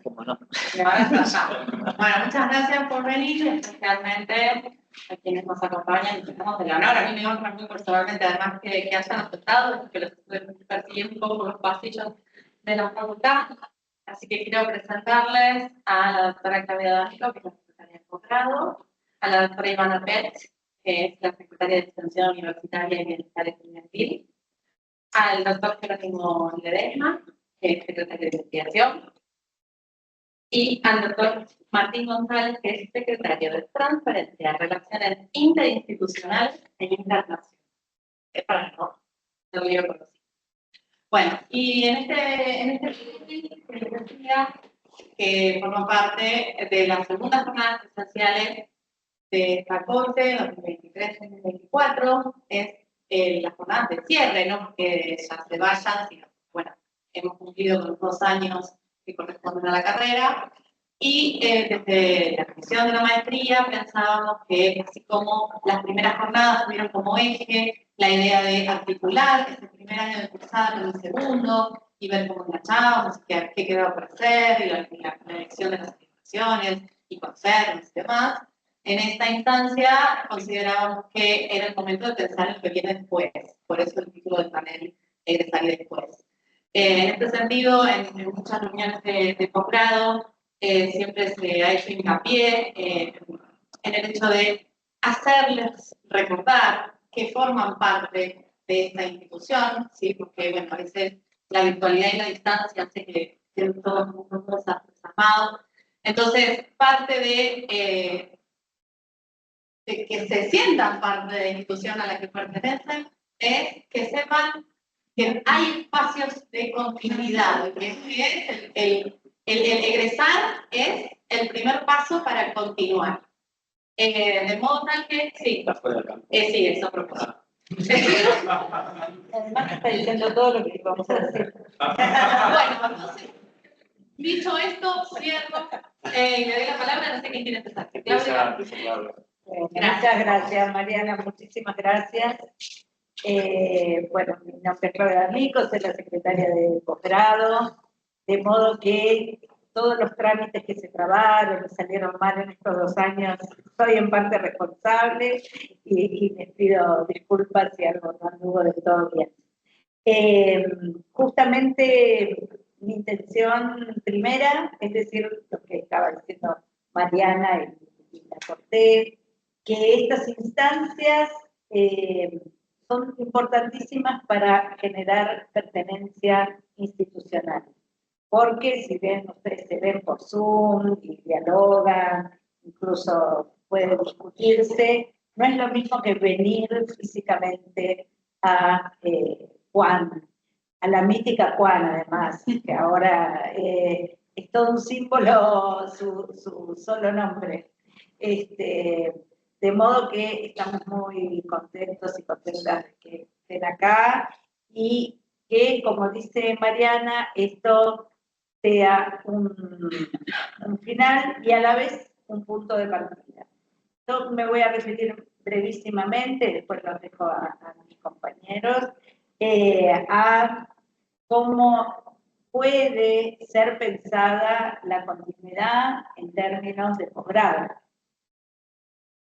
Como no. Y ahora está allá. Bueno, muchas gracias por venir, especialmente a quienes nos acompañan y tenemos el honor. A mí me honra muy personalmente, además, que hayan aceptado, que los estoy persiguiendo un poco por los pasillos de la facultad. Así que quiero presentarles a la doctora Claudia D'Amico, que es la secretaria de posgrado, a la doctora Ivana Pech, que es la secretaria de Extensión Universitaria y Bienestar Estudiantil, al doctor Jerónimo Ledesma, que es secretario de Investigación, y al doctor Martín González, que es secretario de Transferencia, Relaciones Interinstitucionales e Internacionales. Es para no lío con los. Bueno, y en este les decía que forma parte de las segundas jornadas presenciales de esta corte, 2023-2024, es la jornada de cierre, no porque ya se vayan, sino, bueno, hemos cumplido con los 2 años que corresponden a la carrera, y desde la comisión de la maestría pensábamos que, así como las primeras jornadas tuvieron como eje la idea de articular ese primer año de cursada con el segundo, y ver cómo enganchábamos, qué quedaba por hacer, y la elección de las asignaciones, y conservas y demás, en esta instancia considerábamos que era el momento de pensar en lo que viene después, por eso el título del panel Egresar y Después. En este sentido, en muchas reuniones de posgrado, siempre se ha hecho hincapié en el hecho de hacerles recordar que forman parte de esta institución, ¿sí? Porque bueno, a veces la virtualidad y la distancia hace que todos un poco desarmados. Entonces, parte de que se sientan parte de la institución a la que pertenecen es que sepan que hay espacios de continuidad, que el egresar es el primer paso para continuar. De modo tal que, sí, sí, eso a propósito. Además está diciendo todo lo que vamos a decir. Bueno, entonces, dicho esto, cierro y le doy la palabra, no sé quién quiere empezar. Claudia. Muchas gracias, Mariana, muchísimas gracias. Bueno, mi nombre es Claudia D'Amico, soy la secretaria de posgrado, de modo que todos los trámites que se trabaron y salieron mal en estos 2 años, soy en parte responsable y les pido disculpas si algo no anduvo del todo bien. Justamente mi intención primera, es decir, lo que estaba diciendo Mariana y la corté, que estas instancias son importantísimas para generar pertenencia institucional. Porque si bien ustedes se ven por Zoom y dialogan, incluso puede discutirse, no es lo mismo que venir físicamente a Juan, a la mítica Juan además, que ahora es todo un símbolo su solo nombre. De modo que estamos muy contentos y contentas de que estén acá y que, como dice Mariana, esto sea un final y a la vez un punto de partida. Yo me voy a referir brevísimamente, después los dejo a mis compañeros, a cómo puede ser pensada la continuidad en términos de posgrado.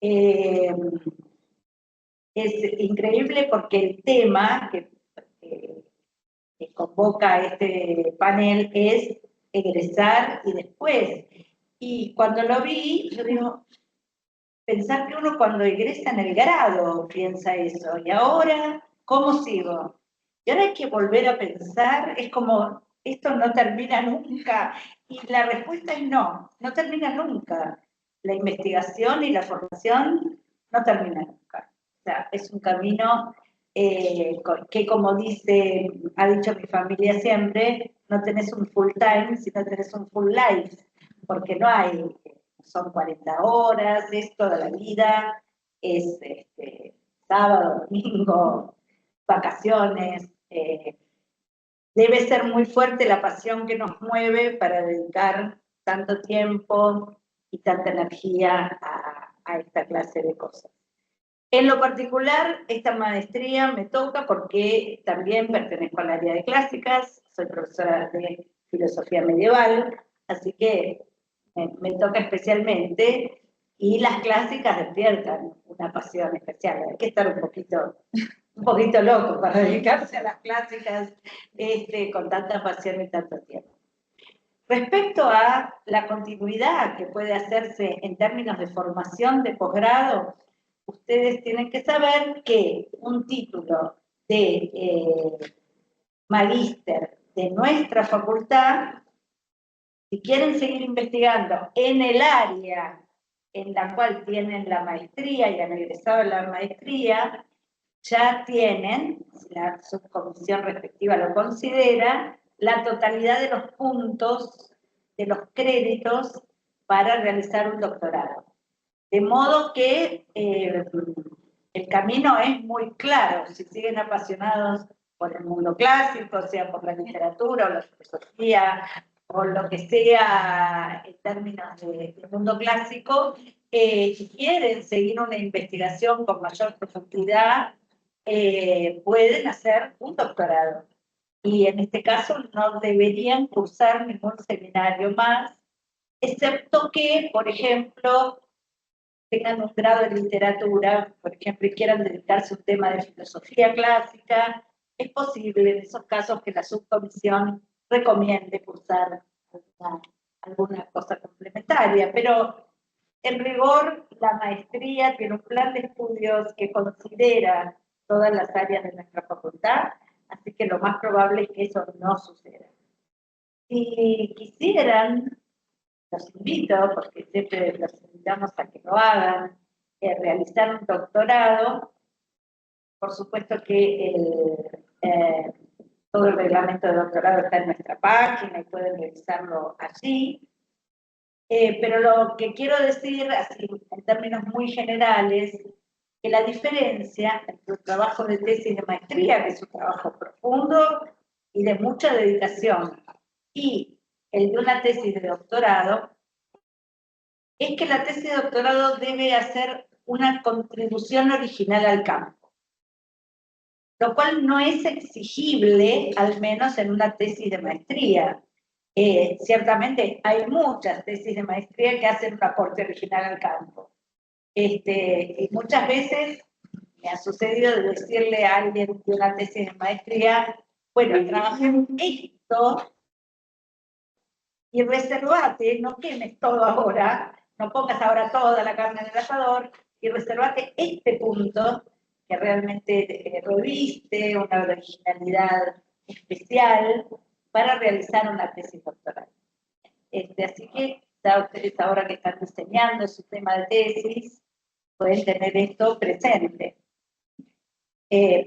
Es increíble porque el tema que convoca este panel es egresar y después. Y cuando lo vi, yo digo, pensar que uno cuando egresa en el grado piensa eso, y ahora, ¿cómo sigo? Y ahora hay que volver a pensar, es como, esto no termina nunca, y la respuesta es no, no termina nunca. La investigación y la formación no termina nunca. O sea, es un camino que, como ha dicho mi familia siempre, no tenés un full time, sino tenés un full life, porque no hay, son 40 horas, es toda la vida, es sábado, domingo, vacaciones. Debe ser muy fuerte la pasión que nos mueve para dedicar tanto tiempo y tanta energía a esta clase de cosas. En lo particular, esta maestría me toca porque también pertenezco al área de clásicas, soy profesora de filosofía medieval, así que me toca especialmente, y las clásicas despiertan una pasión especial. Hay que estar un poquito loco para dedicarse a las clásicas con tanta pasión y tanto tiempo. Respecto a la continuidad que puede hacerse en términos de formación de posgrado, ustedes tienen que saber que un título de magíster de nuestra facultad, si quieren seguir investigando en el área en la cual tienen la maestría y han egresado la maestría, ya tienen, si la subcomisión respectiva lo considera, la totalidad de los puntos, de los créditos para realizar un doctorado. De modo que el camino es muy claro, si siguen apasionados por el mundo clásico, sea por la literatura o la filosofía, o lo que sea en términos de mundo clásico, si quieren seguir una investigación con mayor profundidad, pueden hacer un doctorado. Y en este caso no deberían cursar ningún seminario más, excepto que, por ejemplo, tengan un grado en literatura, por ejemplo, y quieran dedicarse a un tema de filosofía clásica, es posible en esos casos que la subcomisión recomiende cursar alguna cosa complementaria, pero en rigor la maestría tiene un plan de estudios que considera todas las áreas de nuestra facultad, así que lo más probable es que eso no suceda. Si quisieran, los invito, porque siempre los invitamos a que lo hagan, realizar un doctorado. Por supuesto que todo el reglamento de doctorado está en nuestra página y pueden revisarlo allí. Pero lo que quiero decir, así en términos muy generales, que la diferencia entre un trabajo de tesis de maestría, que es un trabajo profundo y de mucha dedicación, y el de una tesis de doctorado, es que la tesis de doctorado debe hacer una contribución original al campo, lo cual no es exigible, al menos en una tesis de maestría. Ciertamente hay muchas tesis de maestría que hacen un aporte original al campo. Y muchas veces me ha sucedido de decirle a alguien de una tesis de maestría, bueno, trabajé en esto y reservate, no quemes todo ahora, no pongas ahora toda la carne en el asador, y reservate este punto que realmente reviste una originalidad especial para realizar una tesis doctoral. Así que ya ustedes ahora que están diseñando su tema de tesis, pueden tener esto presente.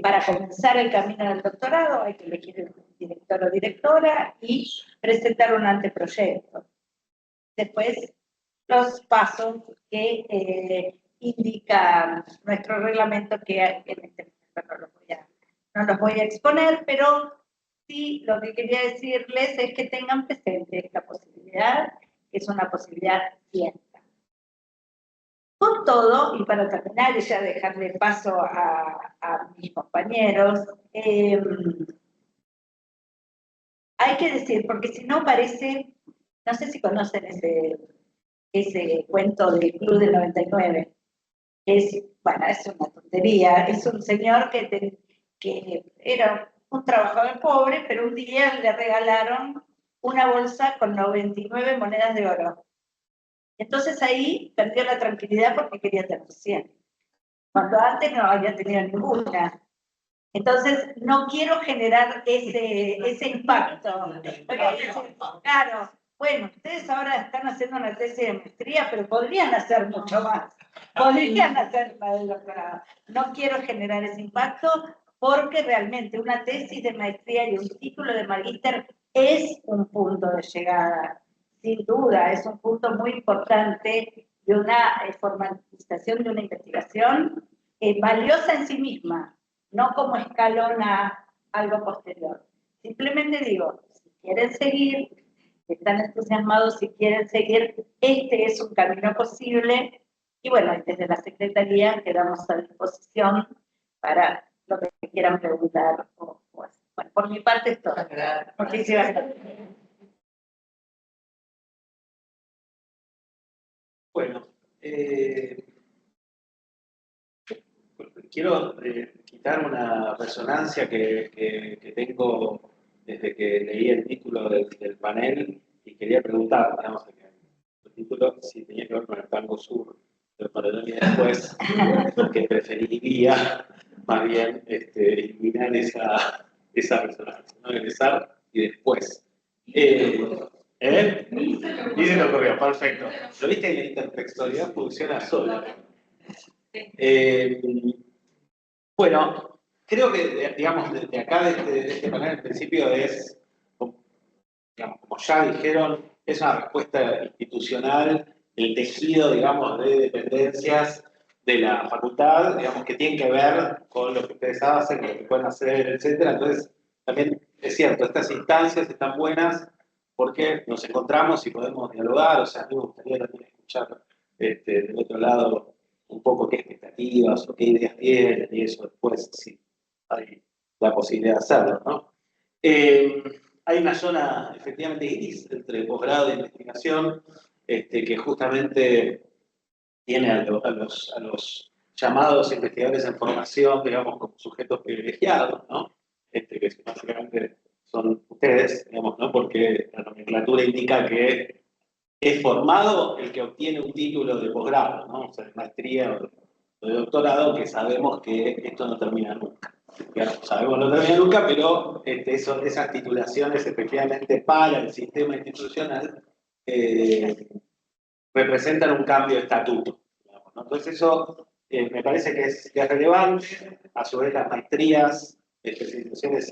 Para comenzar el camino del doctorado hay que elegir un director o directora y presentar un anteproyecto. Después, los pasos que indica nuestro reglamento, que en este momento no los voy a exponer, pero sí lo que quería decirles es que tengan presente esta posibilidad, que es una posibilidad cierta. Con todo, y para terminar y ya dejarle paso a mis compañeros, hay que decir, porque si no parece, no sé si conocen ese cuento del Club del 99, bueno, es una tontería, es un señor que era un trabajador pobre, pero un día le regalaron una bolsa con 99 monedas de oro. Entonces ahí perdió la tranquilidad porque quería tener 100, cuando antes no había tenido ninguna. Entonces, no quiero generar ese impacto. Claro, bueno, ustedes ahora están haciendo una tesis de maestría, pero podrían hacer mucho más. Podrían hacer la del doctorado. No quiero generar ese impacto porque realmente una tesis de maestría y un título de magíster es un punto de llegada. Sin duda, es un punto muy importante de una formalización de una investigación valiosa en sí misma, no como escalón a algo posterior. Simplemente digo, si quieren seguir, están entusiasmados, si quieren seguir, este es un camino posible, y bueno, desde la Secretaría quedamos a disposición para lo que quieran preguntar. Bueno, por mi parte es todo. Muchísimas gracias. Bueno, quiero quitar una resonancia que tengo desde que leí el título del panel y quería preguntar, digamos, el título si tenía que ver con el tango sur, pero para no ir después, porque preferiría más bien eliminar esa resonancia, ¿no? Empezar y después. Dice lo corrió, perfecto. Lo viste que la intertextualidad funciona sola. Bueno, creo que, digamos, desde acá, de este panel, en principio es, digamos, como ya dijeron, es una respuesta institucional, el tejido, digamos, de dependencias de la facultad, digamos, que tiene que ver con lo que ustedes hacen, lo que pueden hacer, etcétera. Entonces, también es cierto, estas instancias están buenas porque nos encontramos y podemos dialogar, o sea, a mí me gustaría también escuchar del otro lado un poco qué expectativas o qué ideas tienen y eso después sí hay la posibilidad de hacerlo, ¿no? Hay una zona efectivamente gris entre posgrado e investigación que justamente tiene a los llamados investigadores en formación, digamos, como sujetos privilegiados, ¿no? Que básicamente son ustedes, digamos, ¿no? Porque la nomenclatura indica que es formado el que obtiene un título de posgrado, ¿no? O sea, de maestría o de doctorado, que sabemos que esto no termina nunca. Digamos, sabemos que no termina nunca, pero esas titulaciones efectivamente para el sistema institucional representan un cambio de estatuto. Digamos, ¿no? Entonces eso me parece que es relevante. A su vez las maestrías, especializaciones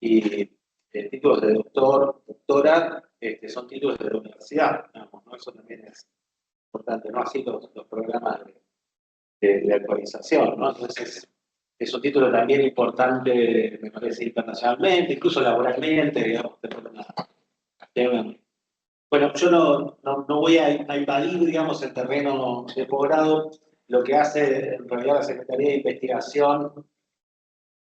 y títulos de doctora, son títulos de la universidad, digamos, ¿no? Eso también es importante, no así los programas de actualización, ¿no? Entonces es un título también importante, me parece, internacionalmente, incluso laboralmente, digamos, bueno, yo no voy a invadir, digamos, el terreno de posgrado. Lo que hace en realidad la Secretaría de Investigación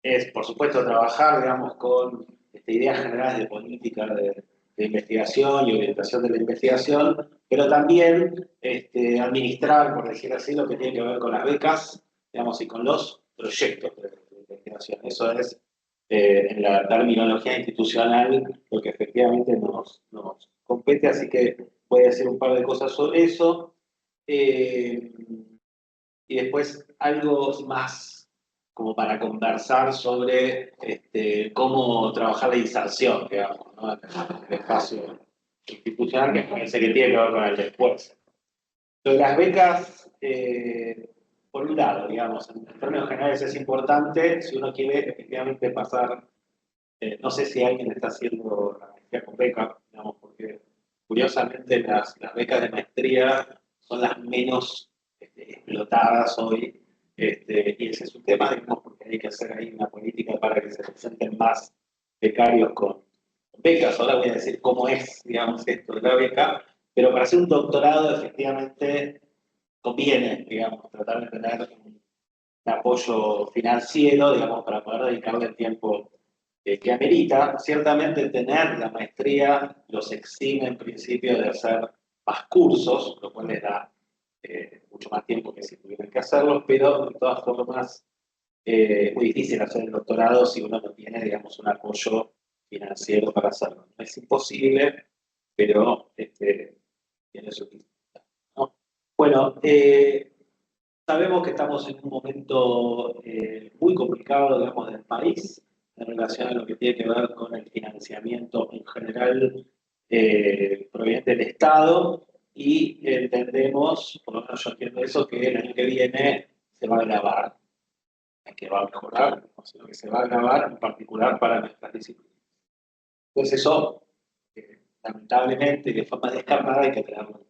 es, por supuesto, trabajar, digamos, con ideas generales de política de investigación y orientación de la investigación, pero también administrar, por decir así, lo que tiene que ver con las becas, digamos, y con los proyectos de investigación. Eso es, en la terminología institucional, lo que efectivamente nos compete, así que voy a decir un par de cosas sobre eso. Y después algo más como para conversar sobre cómo trabajar la inserción, digamos, ¿no? En el espacio institucional, que parece que tiene que ver con el después. Lo de las becas, por un lado, digamos, en términos generales es importante si uno quiere efectivamente pasar, no sé si alguien está haciendo la maestría con beca, digamos, porque curiosamente las becas de maestría son las menos explotadas hoy, y ese es un tema, digamos, porque hay que hacer ahí una política para que se presenten más becarios con becas. Ahora voy a decir cómo es, digamos, esto de la beca, pero para hacer un doctorado efectivamente conviene, digamos, tratar de tener un apoyo financiero, digamos, para poder dedicarle el tiempo que amerita. Ciertamente tener la maestría los exime en principio de hacer más cursos, lo cual les da mucho más tiempo que si tuvieran que hacerlos, pero de todas formas es muy difícil hacer el doctorado si uno no tiene, digamos, un apoyo financiero para hacerlo. No es imposible, pero tiene su dificultad, ¿no? Bueno, sabemos que estamos en un momento muy complicado, digamos, del país en relación a lo que tiene que ver con el financiamiento en general proveniente del Estado, y entendemos, por lo menos yo entiendo eso, que el año que viene se va a agravar, que va a mejorar, sino que se va a agravar en particular para nuestras disciplinas. Entonces eso, lamentablemente, de forma descarnada, hay que tenerlo.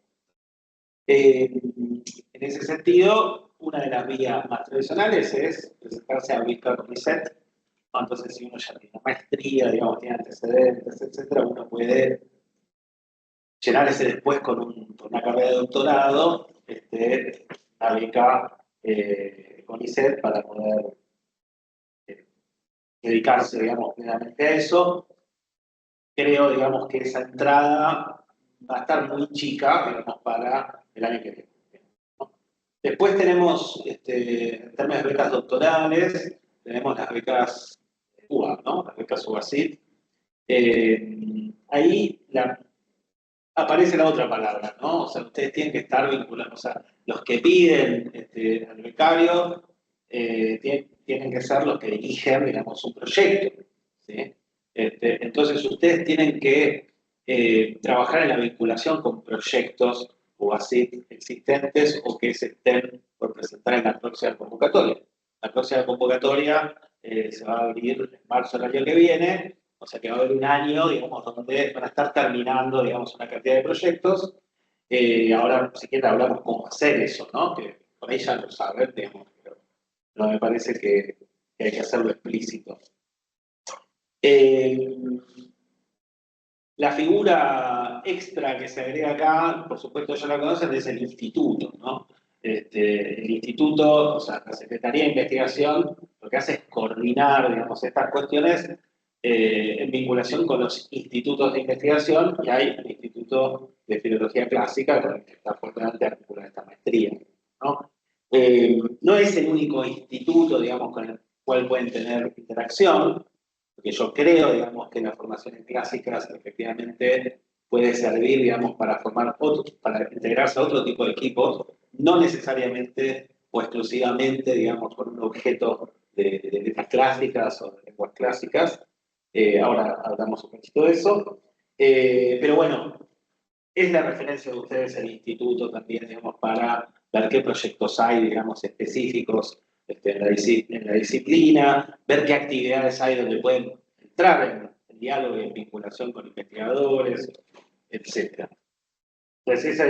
En ese sentido, una de las vías más tradicionales es presentarse a Beca CONICET. Entonces, si uno ya tiene una maestría, digamos, tiene antecedentes, etcétera, uno puede llenar ese después con una carrera de doctorado, la beca CONICET para poder dedicarse, digamos, plenamente a eso. Creo, digamos, que esa entrada va a estar muy chica, digamos, para el año que viene. ¿No? Después tenemos, en términos de becas doctorales, tenemos las becas UBA, ¿no? Las becas UBACIT. Ahí aparece la otra palabra, ¿no? O sea, ustedes tienen que estar vinculados, o sea, los que piden al becario tienen que ser los que dirigen, digamos, un proyecto, ¿sí? Entonces, ustedes tienen que trabajar en la vinculación con proyectos o así existentes o que se estén por presentar en la próxima convocatoria. La próxima convocatoria se va a abrir en marzo del año que viene, o sea que va a haber un año, digamos, donde van a estar terminando, digamos, una cantidad de proyectos. Ahora, si quieren, hablamos cómo hacer eso, ¿no? Que por ahí ya lo saben, digamos, pero no me parece que hay que hacerlo explícito. La figura extra que se agrega acá, por supuesto ya la conocen, es el instituto, ¿no? El instituto, o sea, la Secretaría de Investigación, lo que hace es coordinar, digamos, estas cuestiones en vinculación con los institutos de investigación, y hay el Instituto de Filología Clásica, con el que está fuertemente articulada esta maestría, ¿no? No es el único instituto, digamos, con el cual pueden tener interacción, porque yo creo, digamos, que la formación en clásicas efectivamente puede servir, digamos, para para integrarse a otro tipo de equipos, no necesariamente o exclusivamente, digamos, con un objeto de letras clásicas o de lenguas clásicas. Ahora hablamos un poquito de eso. Pero bueno, es la referencia de ustedes el instituto también, digamos, para ver qué proyectos hay, digamos, específicos en la disciplina, ver qué actividades hay donde pueden entrar en diálogo y en vinculación con investigadores, etc. Entonces esa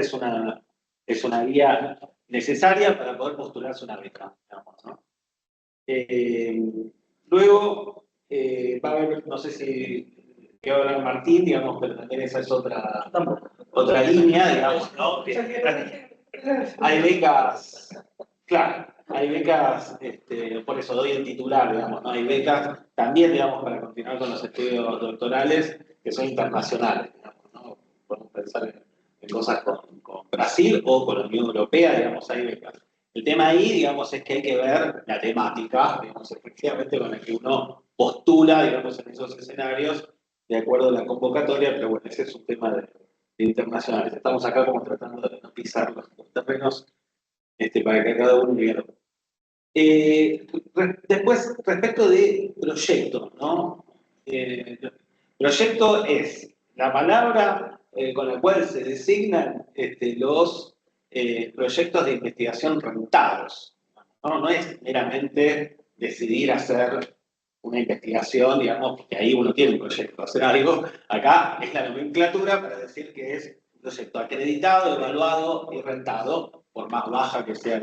es una guía necesaria para poder postularse una beca, digamos, ¿no? Luego va a haber, no sé si que va a hablar Martín, digamos, pero también esa es otra línea, digamos, ¿no? Hay becas, claro, hay becas, por eso doy el titular, digamos, ¿no? Hay becas también, digamos, para continuar con los estudios doctorales que son internacionales, digamos, ¿no? Podemos pensar en cosas con Brasil o con la Unión Europea, digamos, hay becas. El tema ahí, digamos, es que hay que ver la temática, digamos, efectivamente con la que uno postula, digamos, en esos escenarios, de acuerdo a la convocatoria, pero bueno, ese es un tema de internacionales. Estamos acá como tratando de no pisar los terrenos para que cada uno diga. Después, respecto de proyectos, ¿no? Proyecto es la palabra con la cual se designan los proyectos de investigación rentados, ¿no? No es meramente decidir hacer una investigación, digamos, que ahí uno tiene un proyecto, hacer algo. Acá es la nomenclatura para decir que es un proyecto acreditado, evaluado y rentado, por más baja que sea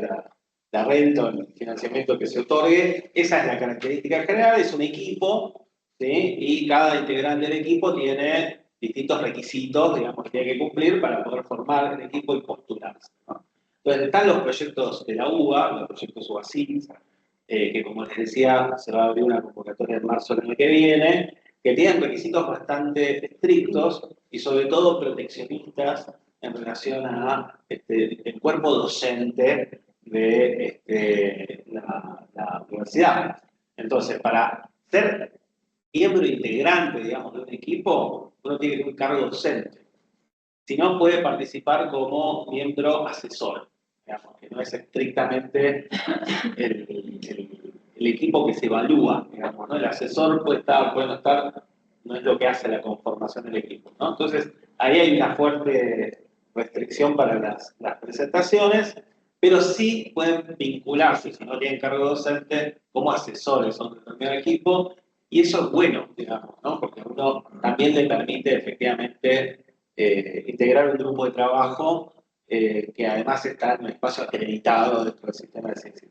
la renta o el financiamiento que se otorgue. Esa es la característica general, es un equipo, ¿sí? Y cada integrante del equipo tiene distintos requisitos, digamos, que tiene que cumplir para poder formar el equipo y postularse, ¿no? Entonces están los proyectos de la UBA, los proyectos UBACIT, que como les decía, se va a abrir una convocatoria en marzo del año que viene, que tienen requisitos bastante estrictos y sobre todo proteccionistas en relación a el cuerpo docente de la universidad. Entonces, para ser miembro integrante, digamos, de un equipo, uno tiene que tener un cargo docente. Si no, puede participar como miembro asesor, digamos, que no es estrictamente el equipo que se evalúa, digamos, ¿no? El asesor puede estar, puede no estar, no es lo que hace la conformación del equipo, ¿no? Entonces, ahí hay una fuerte restricción para las presentaciones, pero sí pueden vincularse, si no tienen cargo docente, como asesores a un determinado equipo, y eso es bueno, digamos, ¿no? Porque a uno también le permite efectivamente integrar un grupo de trabajo que además está en un espacio acreditado dentro del sistema de ciencia.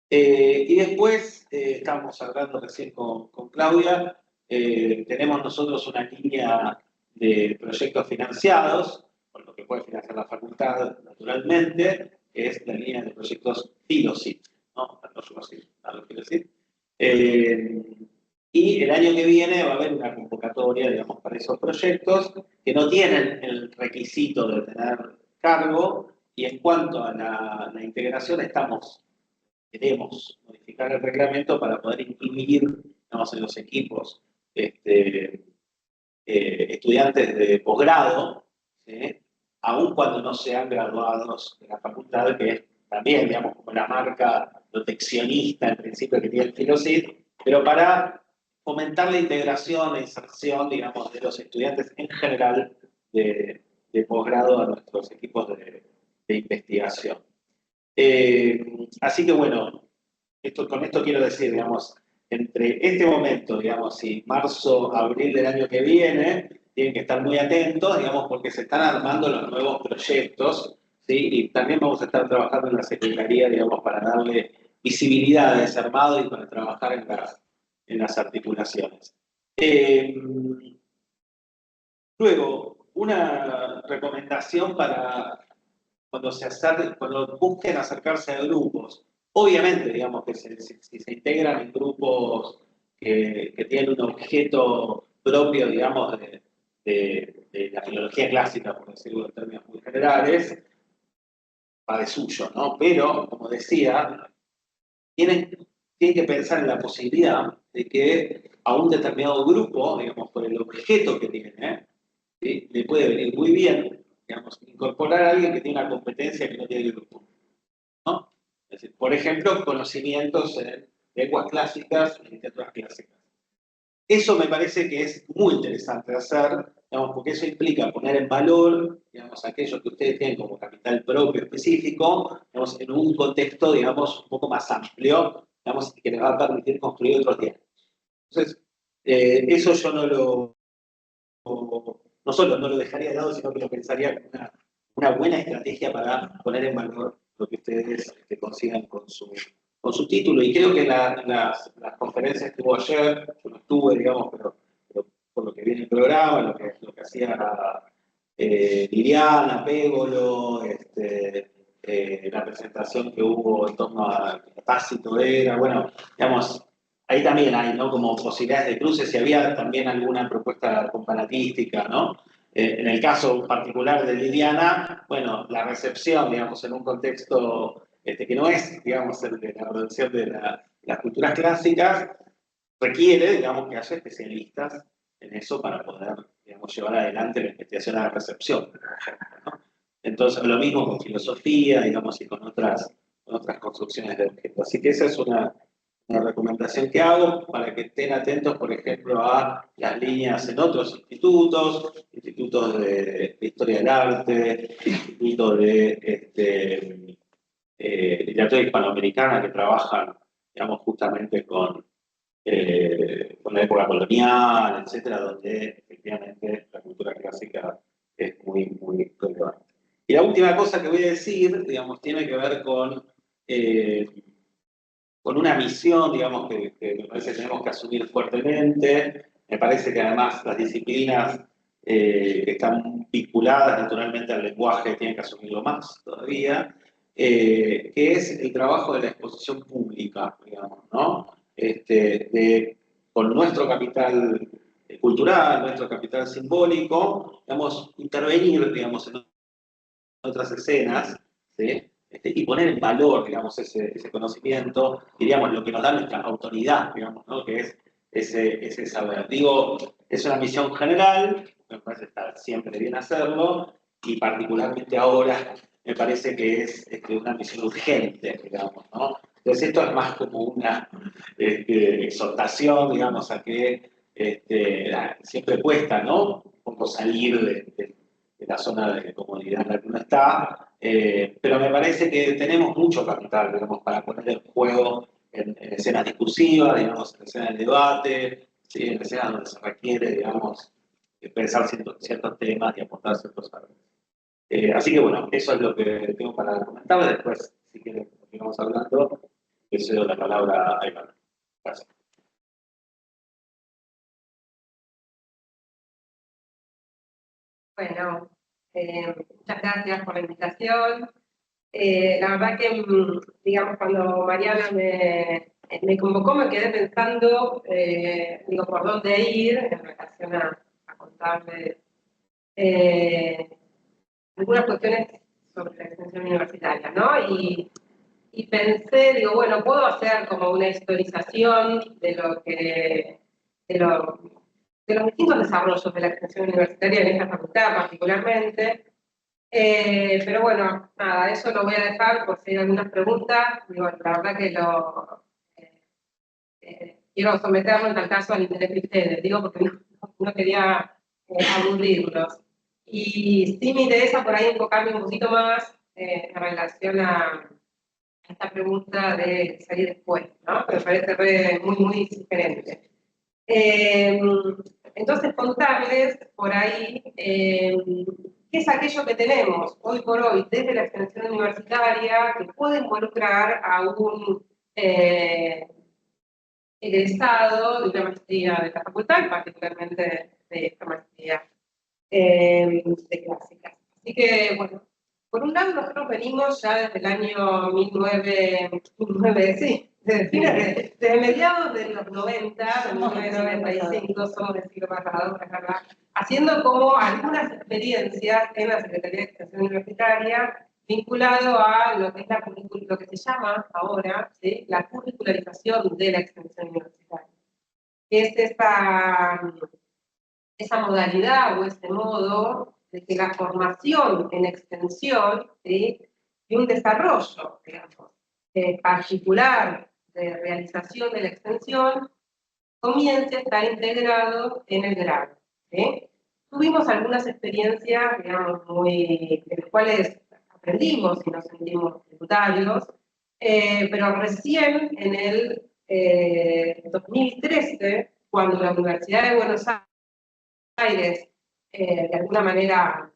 Y después, estábamos hablando recién con Claudia, tenemos nosotros una línea de proyectos financiados, por lo que puede financiar la facultad naturalmente, que es la línea de proyectos FILOCIT, ¿no? Y el año que viene va a haber una convocatoria, digamos, para esos proyectos que no tienen el requisito de tener cargo, y en cuanto a la integración queremos modificar el reglamento para poder incluir, digamos, en los equipos estudiantes de posgrado, ¿sí? Aun cuando no sean graduados de la facultad, que es también, digamos, como la marca proteccionista en principio que tiene el Filosit, pero para fomentar la integración e inserción, digamos, de los estudiantes en general de posgrado a nuestros equipos de investigación. Así que bueno, con esto quiero decir, digamos, entre este momento, digamos, y marzo, abril del año que viene, tienen que estar muy atentos, digamos, porque se están armando los nuevos proyectos, ¿sí? Y también vamos a estar trabajando en la Secretaría, digamos, para darle visibilidad a ese armado y para trabajar en las articulaciones. Luego, una recomendación para cuando busquen acercarse a grupos. Obviamente, digamos, que si se integran en grupos que tienen un objeto propio, digamos, de la filología clásica, por decirlo en términos muy generales, va de suyo, ¿no? Pero, como decía, tienen que pensar en la posibilidad de que a un determinado grupo, digamos, por el objeto que tiene, ¿sí? Le puede venir muy bien, digamos, incorporar a alguien que tiene una competencia que no tiene el grupo, ¿no? Es decir, por ejemplo, conocimientos en lenguas clásicas y literaturas clásicas. Eso me parece que es muy interesante hacer, digamos, porque eso implica poner en valor, digamos, aquello que ustedes tienen como capital propio específico, digamos, en un contexto, digamos, un poco más amplio, digamos, que les va a permitir construir otros diálogos. Entonces, eso yo no solo no lo dejaría de lado, sino que lo pensaría como una buena estrategia para poner en valor lo que ustedes consigan con su título. Y creo que las conferencias que hubo ayer, yo no estuve, digamos, pero por lo que viene el programa, lo que hacía Liliana, Pégolo, la presentación que hubo en torno a Tácito era, bueno, digamos, ahí también hay, ¿no? Como posibilidades de cruces, si había también alguna propuesta comparatística, ¿no? En el caso particular de Liliana, bueno, la recepción, digamos, en un contexto que no es, digamos, el de la recepción de las culturas clásicas, requiere, digamos, que haya especialistas en eso para poder, digamos, llevar adelante la investigación a la recepción, por ejemplo, ¿no? Entonces, lo mismo con filosofía, digamos, y con otras construcciones de objetos. Así que esa es una recomendación que hago para que estén atentos, por ejemplo, a las líneas en otros institutos de historia del arte, institutos de literatura hispanoamericana que trabajan, digamos, justamente con la época colonial, etcétera, donde efectivamente la cultura clásica es muy, muy relevante. Y la última cosa que voy a decir, digamos, tiene que ver con una misión, digamos, que me parece que tenemos que asumir fuertemente. Me parece que además las disciplinas que están vinculadas naturalmente al lenguaje tienen que asumirlo más todavía, que es el trabajo de la exposición pública, digamos, ¿no? Con nuestro capital cultural, nuestro capital simbólico, digamos, intervenir, digamos, en otras escenas, ¿sí? Y poner en valor, digamos, ese conocimiento, y, digamos, lo que nos da nuestra autoridad, digamos, ¿no? Que es ese saber. Digo, es una misión general, me parece estar siempre bien hacerlo, y particularmente ahora me parece que es una misión urgente, digamos, ¿no? Entonces esto es más como una exhortación, digamos, a que siempre cuesta, ¿no? Un poco salir de la zona de comodidad en la que uno está, pero me parece que tenemos mucho capital, digamos, para poner en juego en escenas discursivas, digamos, en escenas de debate, ¿sí? En escenas donde se requiere, digamos, pensar ciertos temas y aportar ciertos saberes. Así que bueno, eso es lo que tengo para comentar. Después, si quieren, continuamos hablando. Le cedo la palabra a Iván. Gracias. Bueno, muchas gracias por la invitación. La verdad que, digamos, cuando Mariana me convocó, me quedé pensando, digo, por dónde ir en relación a contarles algunas cuestiones sobre la extensión universitaria, ¿no? Y pensé, digo, bueno, puedo hacer como una historización de lo que, de los distintos desarrollos de la extensión universitaria en esta facultad particularmente. Pero bueno, nada, eso lo voy a dejar por si hay algunas preguntas. Digo, la verdad que quiero someterlo en tal caso al interés de ustedes, digo, porque no quería aburrirlos. Y sí me interesa por ahí enfocarme un poquito más en relación a esta pregunta de salir después, ¿no? Me parece muy diferente. Entonces, contarles por ahí qué es aquello que tenemos hoy por hoy desde la extensión universitaria que puede involucrar a un egresado de una maestría de la facultad, particularmente de esta maestría de clásicas. Así que, bueno, por un lado nosotros venimos ya desde el año 1900, sí, desde mediados de los 90, de 1995, somos del siglo pasado, es verdad, haciendo como algunas experiencias en la Secretaría de Extensión Universitaria vinculado a lo que es lo que se llama ahora, ¿sí?, la curricularización de la extensión universitaria, que es esa modalidad o ese modo de que la formación en extensión, ¿sí?, y un desarrollo, digamos, particular de realización de la extensión comience a estar integrado en el grado, ¿sí? Tuvimos algunas experiencias, digamos, de las cuales aprendimos y nos sentimos tributarios, pero recién en el 2013, cuando la Universidad de Buenos Aires, de alguna manera,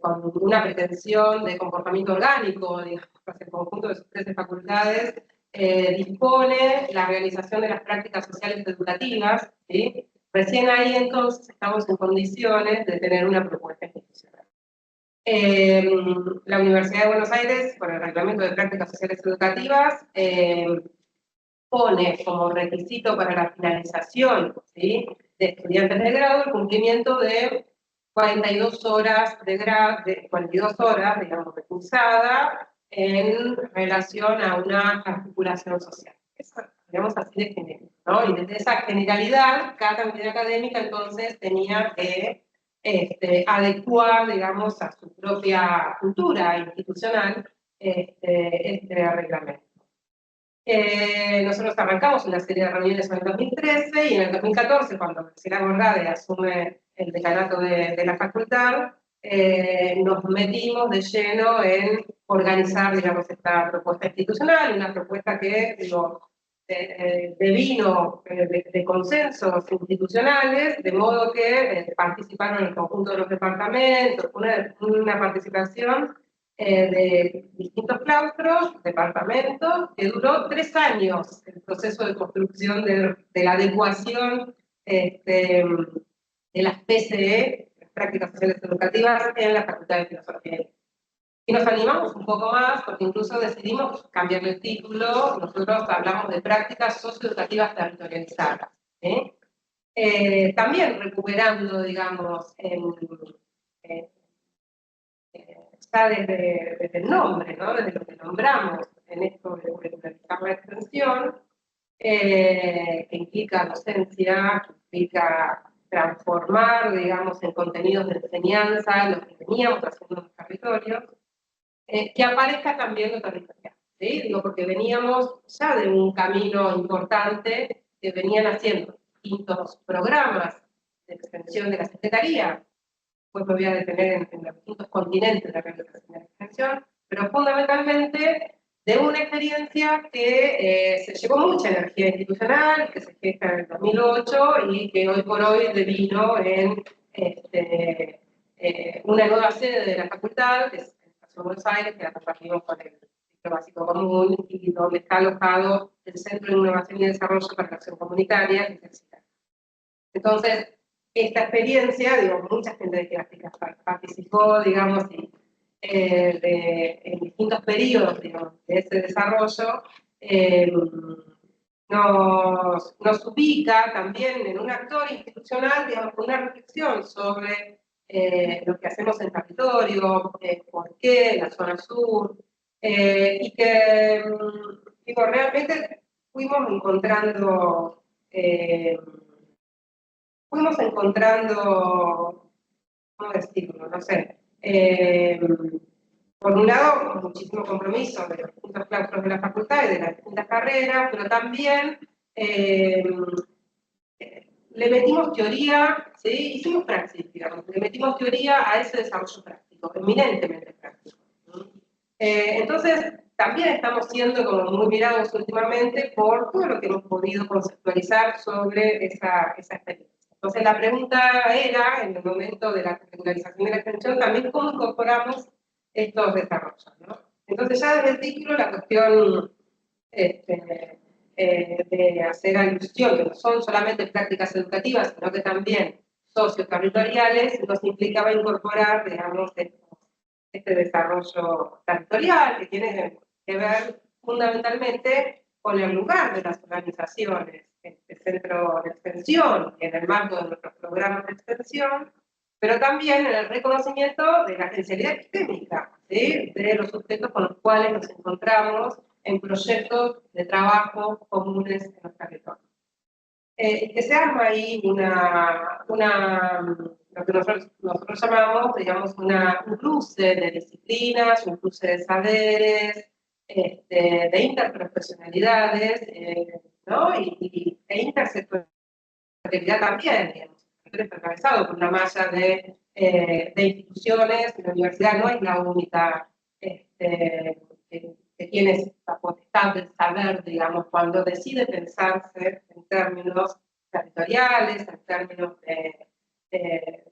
con una pretensión de comportamiento orgánico, digamos, hacia el conjunto de sus 13 facultades, dispone la realización de las prácticas sociales educativas, ¿sí? Recién ahí entonces estamos en condiciones de tener una propuesta institucional. La Universidad de Buenos Aires, con el reglamento de prácticas sociales educativas, pone como requisito para la finalización, ¿sí?, de estudiantes de grado el cumplimiento de 42 horas de grado, 42 horas, digamos, de cursada en relación a una articulación social. Eso, digamos, así de genérico, ¿no? Y desde esa generalidad, cada unidad académica entonces tenía que adecuar, digamos, a su propia cultura institucional este reglamento. Nosotros arrancamos una serie de reuniones en el 2013 y en el 2014, cuando Graciela Gordade asume el decanato de la facultad, nos metimos de lleno en organizar, digamos, esta propuesta institucional, una propuesta que devino de consensos institucionales, de modo que participaron el conjunto de los departamentos, una participación de distintos claustros, departamentos, que duró 3 años el proceso de construcción de la adecuación de las PCE, las prácticas sociales educativas, en la Facultad de Filosofía. Y nos animamos un poco más, porque incluso decidimos cambiarle el título. Nosotros hablamos de prácticas socioeducativas territorializadas, ¿sí? También recuperando, digamos, ya desde el nombre, ¿no?, desde lo que nombramos en esto de curricularizar la extensión, que implica docencia, que implica transformar, digamos, en contenidos de enseñanza lo que veníamos haciendo en los territorios, que aparezca también lo territorial, ¿sí? Digo, porque veníamos ya de un camino importante que venían haciendo distintos programas de extensión de la Secretaría. Pues me voy a detener en los distintos continentes de la realización de la extensión, pero fundamentalmente de una experiencia que se llevó mucha energía institucional, que se gesta en el 2008 y que hoy por hoy devino en una nueva sede de la facultad, que es en la Ciudad de Buenos Aires, que la compartimos con el Ciclo Básico Común y donde está alojado el Centro de Innovación y Desarrollo para la Acción Comunitaria, que es el CITAC. Entonces, esta experiencia, digo, mucha gente de Clásicas participó, digamos, en distintos periodos, digamos, de ese desarrollo, nos ubica también en un actor institucional, digamos, con una reflexión sobre lo que hacemos en territorio, por qué, en la zona sur, y que, digo, realmente eh, fuimos encontrando, ¿cómo decirlo? No sé. Por un lado, muchísimo compromiso de los distintos claustros de la facultad y de las distintas carreras, pero también eh, le metimos teoría, ¿sí? Hicimos praxis, digamos, le metimos teoría a ese desarrollo práctico, eminentemente práctico. Entonces, también estamos siendo como muy mirados últimamente por todo lo que hemos podido conceptualizar sobre esa experiencia. Entonces, la pregunta era, en el momento de la regularización de la extensión, también cómo incorporamos estos desarrollos, ¿no? Entonces, ya desde el título, la cuestión de hacer alusión, que no son solamente prácticas educativas, sino que también socioterritoriales, nos implicaba incorporar, digamos, este desarrollo territorial, que tiene que ver fundamentalmente con el lugar de las organizaciones, este centro de extensión, en el marco de nuestros programas de extensión, pero también en el reconocimiento de la esencialidad epistémica, ¿sí? De los sujetos con los cuales nos encontramos en proyectos de trabajo comunes en los territorios. Que se arma ahí lo que nosotros llamamos, digamos, un cruce de disciplinas, un cruce de saberes, de interprofesionalidades, ¿no? E intersectorialidad también, digamos, atravesado por una malla de instituciones. La universidad no es la única que tiene la potestad del saber, digamos, cuando decide pensarse en términos territoriales, en términos de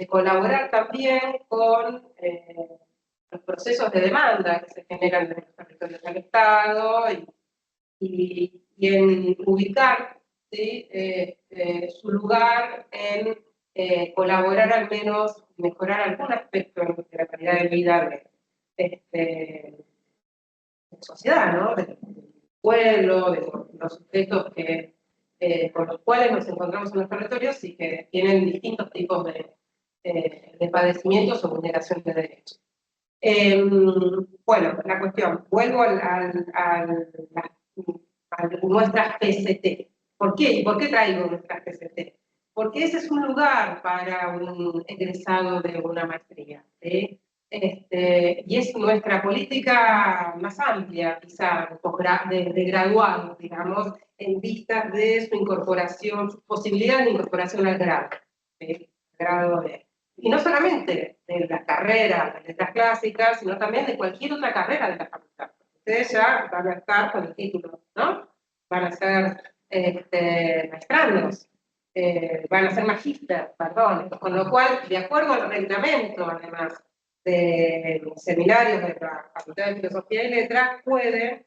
colaborar también con los procesos de demanda que se generan en los territorios del Estado y en ubicar, ¿sí? Su lugar en colaborar al menos, mejorar algún aspecto de la calidad de vida de sociedad, ¿no? Del pueblo, de los sujetos con los cuales nos encontramos en los territorios y que tienen distintos tipos de padecimientos o vulneración de derechos. Bueno, la cuestión, vuelvo a nuestras PCT. ¿Por qué? ¿Y por qué traigo nuestras PCT? Porque ese es un lugar para un egresado de una maestría, ¿sí? Y es nuestra política más amplia, quizá, de graduados, digamos, en vistas de su incorporación, su posibilidad de incorporación al grado, ¿sí? Grado de... Y no solamente de las carreras, de letras clásicas, sino también de cualquier otra carrera de la facultad. Ustedes ya van a estar con el título, ¿no? Van a ser maestrandos, van a ser magíster, perdón. Con lo cual, de acuerdo al reglamento, además, de los seminarios de la Facultad de Filosofía y Letras, puede,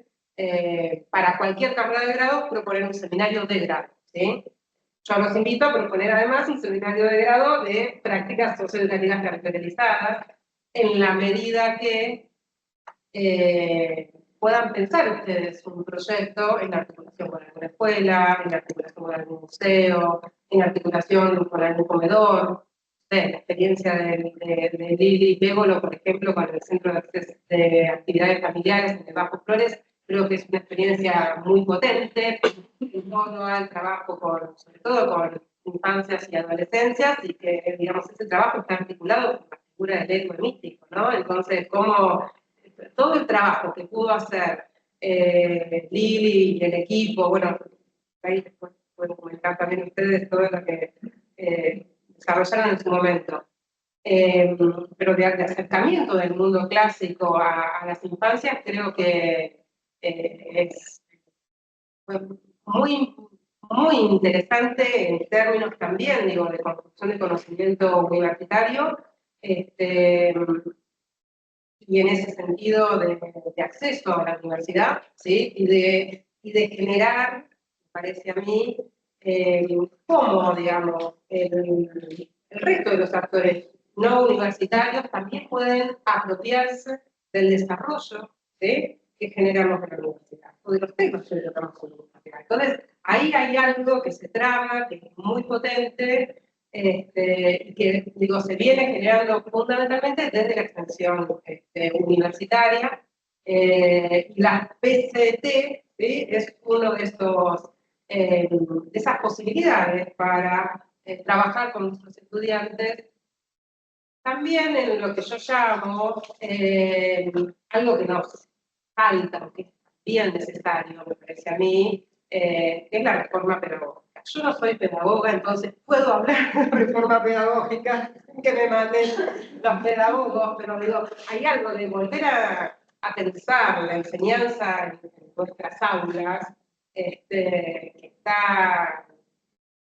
para cualquier carrera de grado, proponer un seminario de grado, ¿sí? Yo los invito a proponer además un seminario de grado de prácticas socioeducativas territorializadas, en la medida que puedan pensar ustedes un proyecto en articulación con alguna escuela, en articulación con algún museo, en articulación con algún comedor. La experiencia de Lili Bégolo, por ejemplo, con el Centro de Actividades Familiares de Bajo Flores, creo que es una experiencia muy potente en torno al trabajo sobre todo con infancias y adolescencias, y que, digamos, ese trabajo está articulado con la figura del héroe místico, ¿no? Entonces, como todo el trabajo que pudo hacer Lili y el equipo, bueno, ahí después pueden comentar también ustedes todo lo que desarrollaron en su momento, pero de acercamiento del mundo clásico a las infancias, creo que es muy, muy interesante en términos también, digo, de construcción de conocimiento universitario, y en ese sentido de acceso a la universidad, ¿sí? Y de generar, me parece a mí, cómo, digamos, el resto de los actores no universitarios también pueden apropiarse del desarrollo, ¿sí? Que generamos en la universidad, o de los temas que tratamos en la universidad. Entonces, ahí hay algo que se traba, que es muy potente, que digo, se viene generando fundamentalmente desde la extensión universitaria. Y la PCT, ¿sí? Es uno de de esas posibilidades para trabajar con nuestros estudiantes, también en lo que yo llamo algo que nos falta, que es bien necesario, me parece a mí, que es la reforma pedagógica. Yo no soy pedagoga, entonces puedo hablar de reforma pedagógica, que me manden los pedagogos, pero digo, hay algo de volver a pensar la enseñanza en nuestras aulas, que está,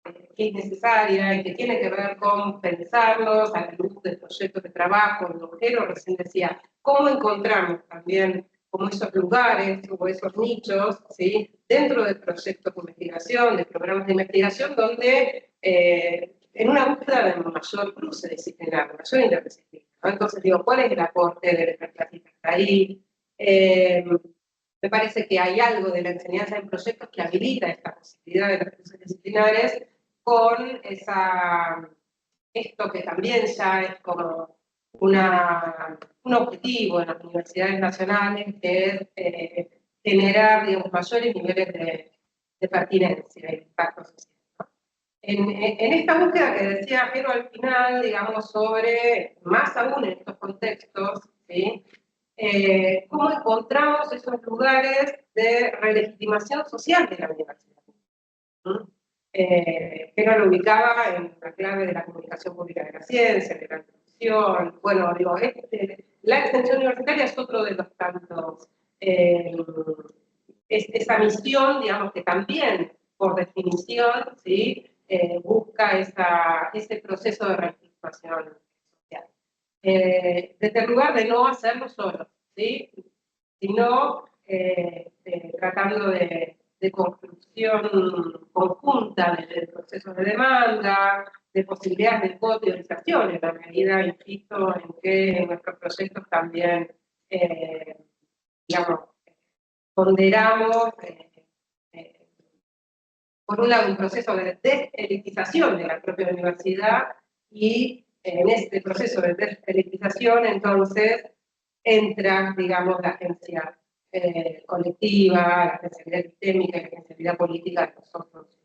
que es necesaria y que tiene que ver con pensarlos a la luz del proyecto de trabajo. Lojero recién decía, cómo encontramos también como esos lugares o esos nichos, ¿sí? Dentro de proyectos de investigación, de programas de investigación, donde en una búsqueda de mayor cruce disciplinar, mayor interdisciplina, ¿no? Entonces digo, ¿cuál es el aporte de nuestras clases ahí? Me parece que hay algo de la enseñanza en proyectos que habilita esta posibilidad de los cruces disciplinares con esto que también ya es como un objetivo en las universidades nacionales, que es generar, digamos, mayores niveles de pertinencia y de impacto social, ¿no? En esta búsqueda que decía Jero al final, digamos, sobre, más aún en estos contextos, ¿sí? ¿Cómo encontramos esos lugares de relegitimación social de la universidad? Jero lo ubicaba en la clave de la comunicación pública de la ciencia, de la extensión. Bueno, digo, la extensión universitaria es otro de los tantos, es esa misión, digamos, que también, por definición, ¿sí? Busca ese proceso de relegitimación social. Desde el lugar de no hacerlo solo, ¿sí? Sino tratando de construcción conjunta de procesos de demanda, de posibilidades de coteorización, en la medida, insisto, en que en nuestros proyectos también, digamos, ponderamos, por un lado, un proceso de destelitización de la propia universidad, y en este proceso de destelitización, entonces, entra, digamos, la agencia colectiva, la agencialidad epistémica y la agencialidad política de nosotros,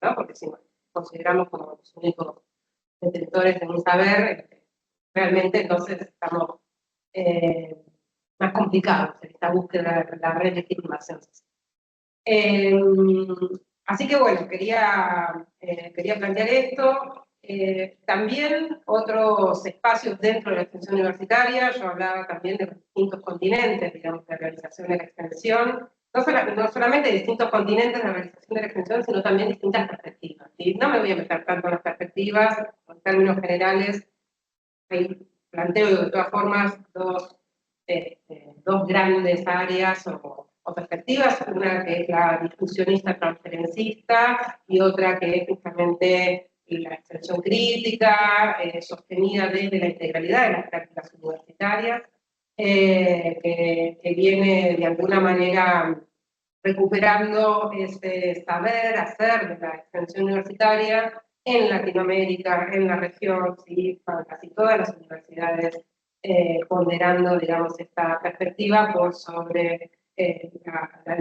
¿no? Porque si nos consideramos como los únicos detentores de un saber, realmente entonces estamos más complicados en esta búsqueda de la relegitimación social. Así que bueno, quería plantear esto. También otros espacios dentro de la extensión universitaria, yo hablaba también de los distintos continentes, digamos, de realización de la extensión, no solamente de distintos continentes de realización de la extensión, sino también distintas perspectivas. Y no me voy a meter tanto en las perspectivas, en términos generales, ahí planteo de todas formas dos grandes áreas o perspectivas, una que es la discusionista transferencista y otra que es justamente la extensión crítica, sostenida desde la integralidad de las prácticas universitarias, que viene de alguna manera recuperando ese saber hacer de la extensión universitaria en Latinoamérica, en la región, ¿sí? Para casi todas las universidades, ponderando, digamos, esta perspectiva por sobre la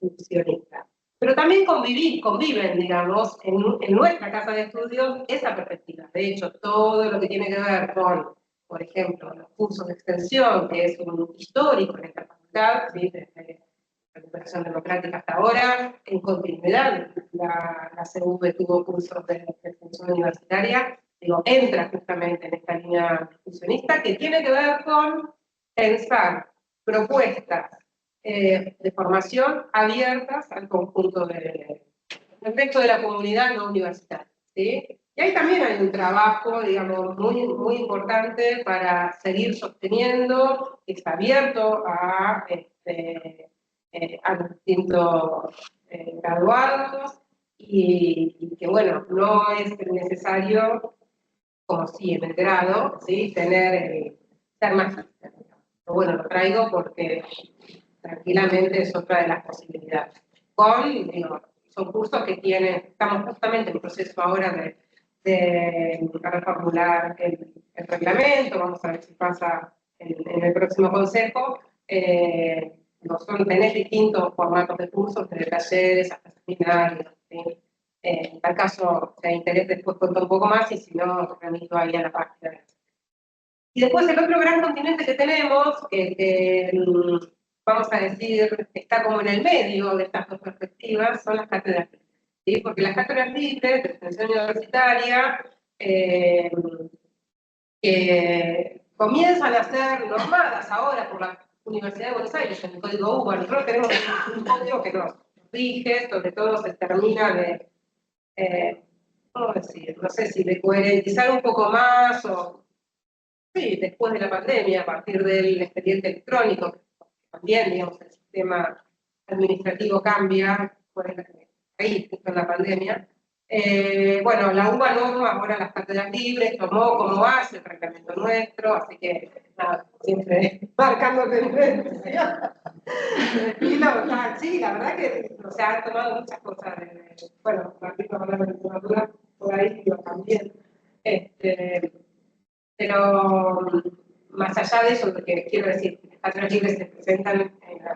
discusionista. Pero también conviven, digamos, en nuestra casa de estudios esa perspectiva. De hecho, todo lo que tiene que ver con, por ejemplo, los cursos de extensión, que es un histórico en esta facultad, ¿sí? Desde la recuperación democrática hasta ahora, en continuidad, la CV tuvo cursos de extensión universitaria, digo, entra justamente en esta línea discusionista que tiene que ver con pensar propuestas de formación abiertas al conjunto del resto de la comunidad no universitaria, ¿sí? Y ahí también hay un trabajo, digamos, muy importante para seguir sosteniendo, que está abierto a los distintos graduados, y que, bueno, no es necesario, como sí en el grado, ¿sí? Ser magíster. Pero bueno, lo traigo porque tranquilamente es otra de las posibilidades. Son cursos que estamos justamente en proceso ahora de a reformular el reglamento, vamos a ver si pasa en el próximo consejo. Tenés distintos formatos de cursos, desde talleres hasta seminarios. ¿Sí? En tal caso, si hay interés, después cuento un poco más, y si no, remito ahí a la página. Y después el otro gran continente que tenemos, que vamos a decir, está como en el medio de estas dos perspectivas, son las cátedras libres. ¿Sí? Porque las cátedras libres de extensión universitaria que comienzan a ser normadas ahora por la Universidad de Buenos Aires en el Código UBA. Nosotros tenemos un código que nos rige, sobre todo se termina de, ¿cómo decir? No sé si de coherentizar un poco más, o sí, después de la pandemia, a partir del expediente electrónico, que también, digamos, el sistema administrativo cambia, ahí, justo en la pandemia. Bueno, la UBA norma ahora las cátedras libres, tomó como base el reglamento nuestro, así que nada, siempre marcando tendencia. Sí, la verdad que se han tomado muchas cosas. Bueno, Martín va a hablar de literatura por ahí, yo también. Pero más allá de eso, lo que quiero decir, las cátedras libres se presentan en la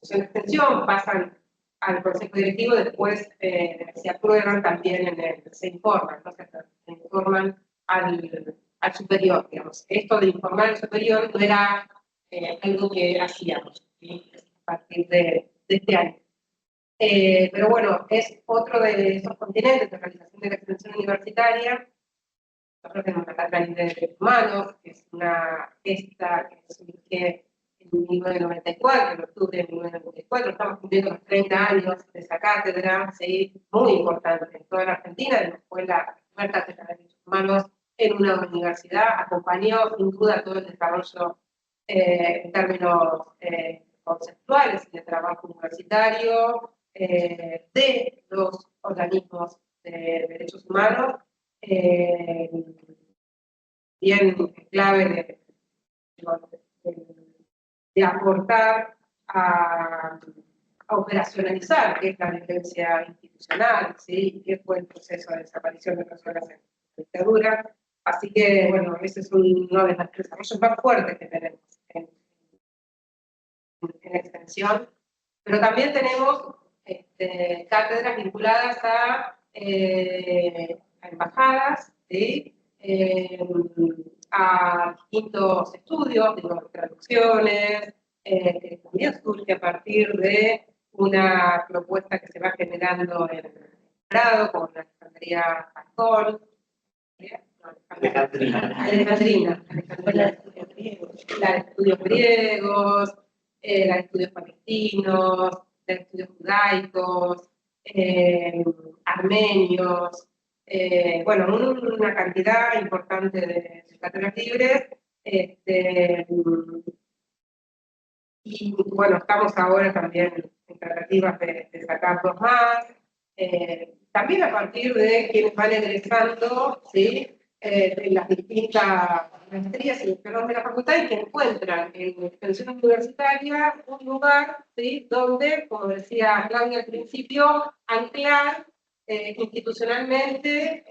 comisión de extensión, pasan al consejo directivo, después se aprueban también se informan, ¿no? Se informan al superior, digamos. Esto de informar al superior no era algo que hacíamos, ¿sí? A partir de este año. Pero bueno, es otro de esos continentes de realización de la extensión universitaria. Nosotros tenemos la Cátedra Libre de Derechos Humanos, que es una gesta que surge en 1994, en octubre de 1994, estamos cumpliendo los 30 años de esa cátedra, ¿sí? Muy importante en toda la Argentina, fue la primera cátedra de derechos humanos en una universidad, acompañó sin duda todo el desarrollo en términos conceptuales y de trabajo universitario de los organismos de derechos humanos, bien clave de aportar a operacionalizar qué es la violencia institucional, ¿sí? Qué fue el proceso de desaparición de personas en la dictadura. Así que, bueno, ese es uno de los desarrollos más fuertes que tenemos en extensión. Pero también tenemos cátedras vinculadas a embajadas, ¿sí? A distintos estudios, digo, traducciones, que también surge a partir de una propuesta que se va generando en el grado con Alejandría Falcón, Alejandrina, la de estudios griegos, la de estudios palestinos, la de estudios judaicos, armenios, bueno, una cantidad importante de cátedras libres. Y bueno, estamos ahora también en tratativas de sacar dos más, también a partir de quienes van egresando, ¿sí? En las distintas maestrías y doctorados de la facultad, y que encuentran en extensión universitaria un lugar, ¿sí? Donde, como decía Claudia al principio, anclar institucionalmente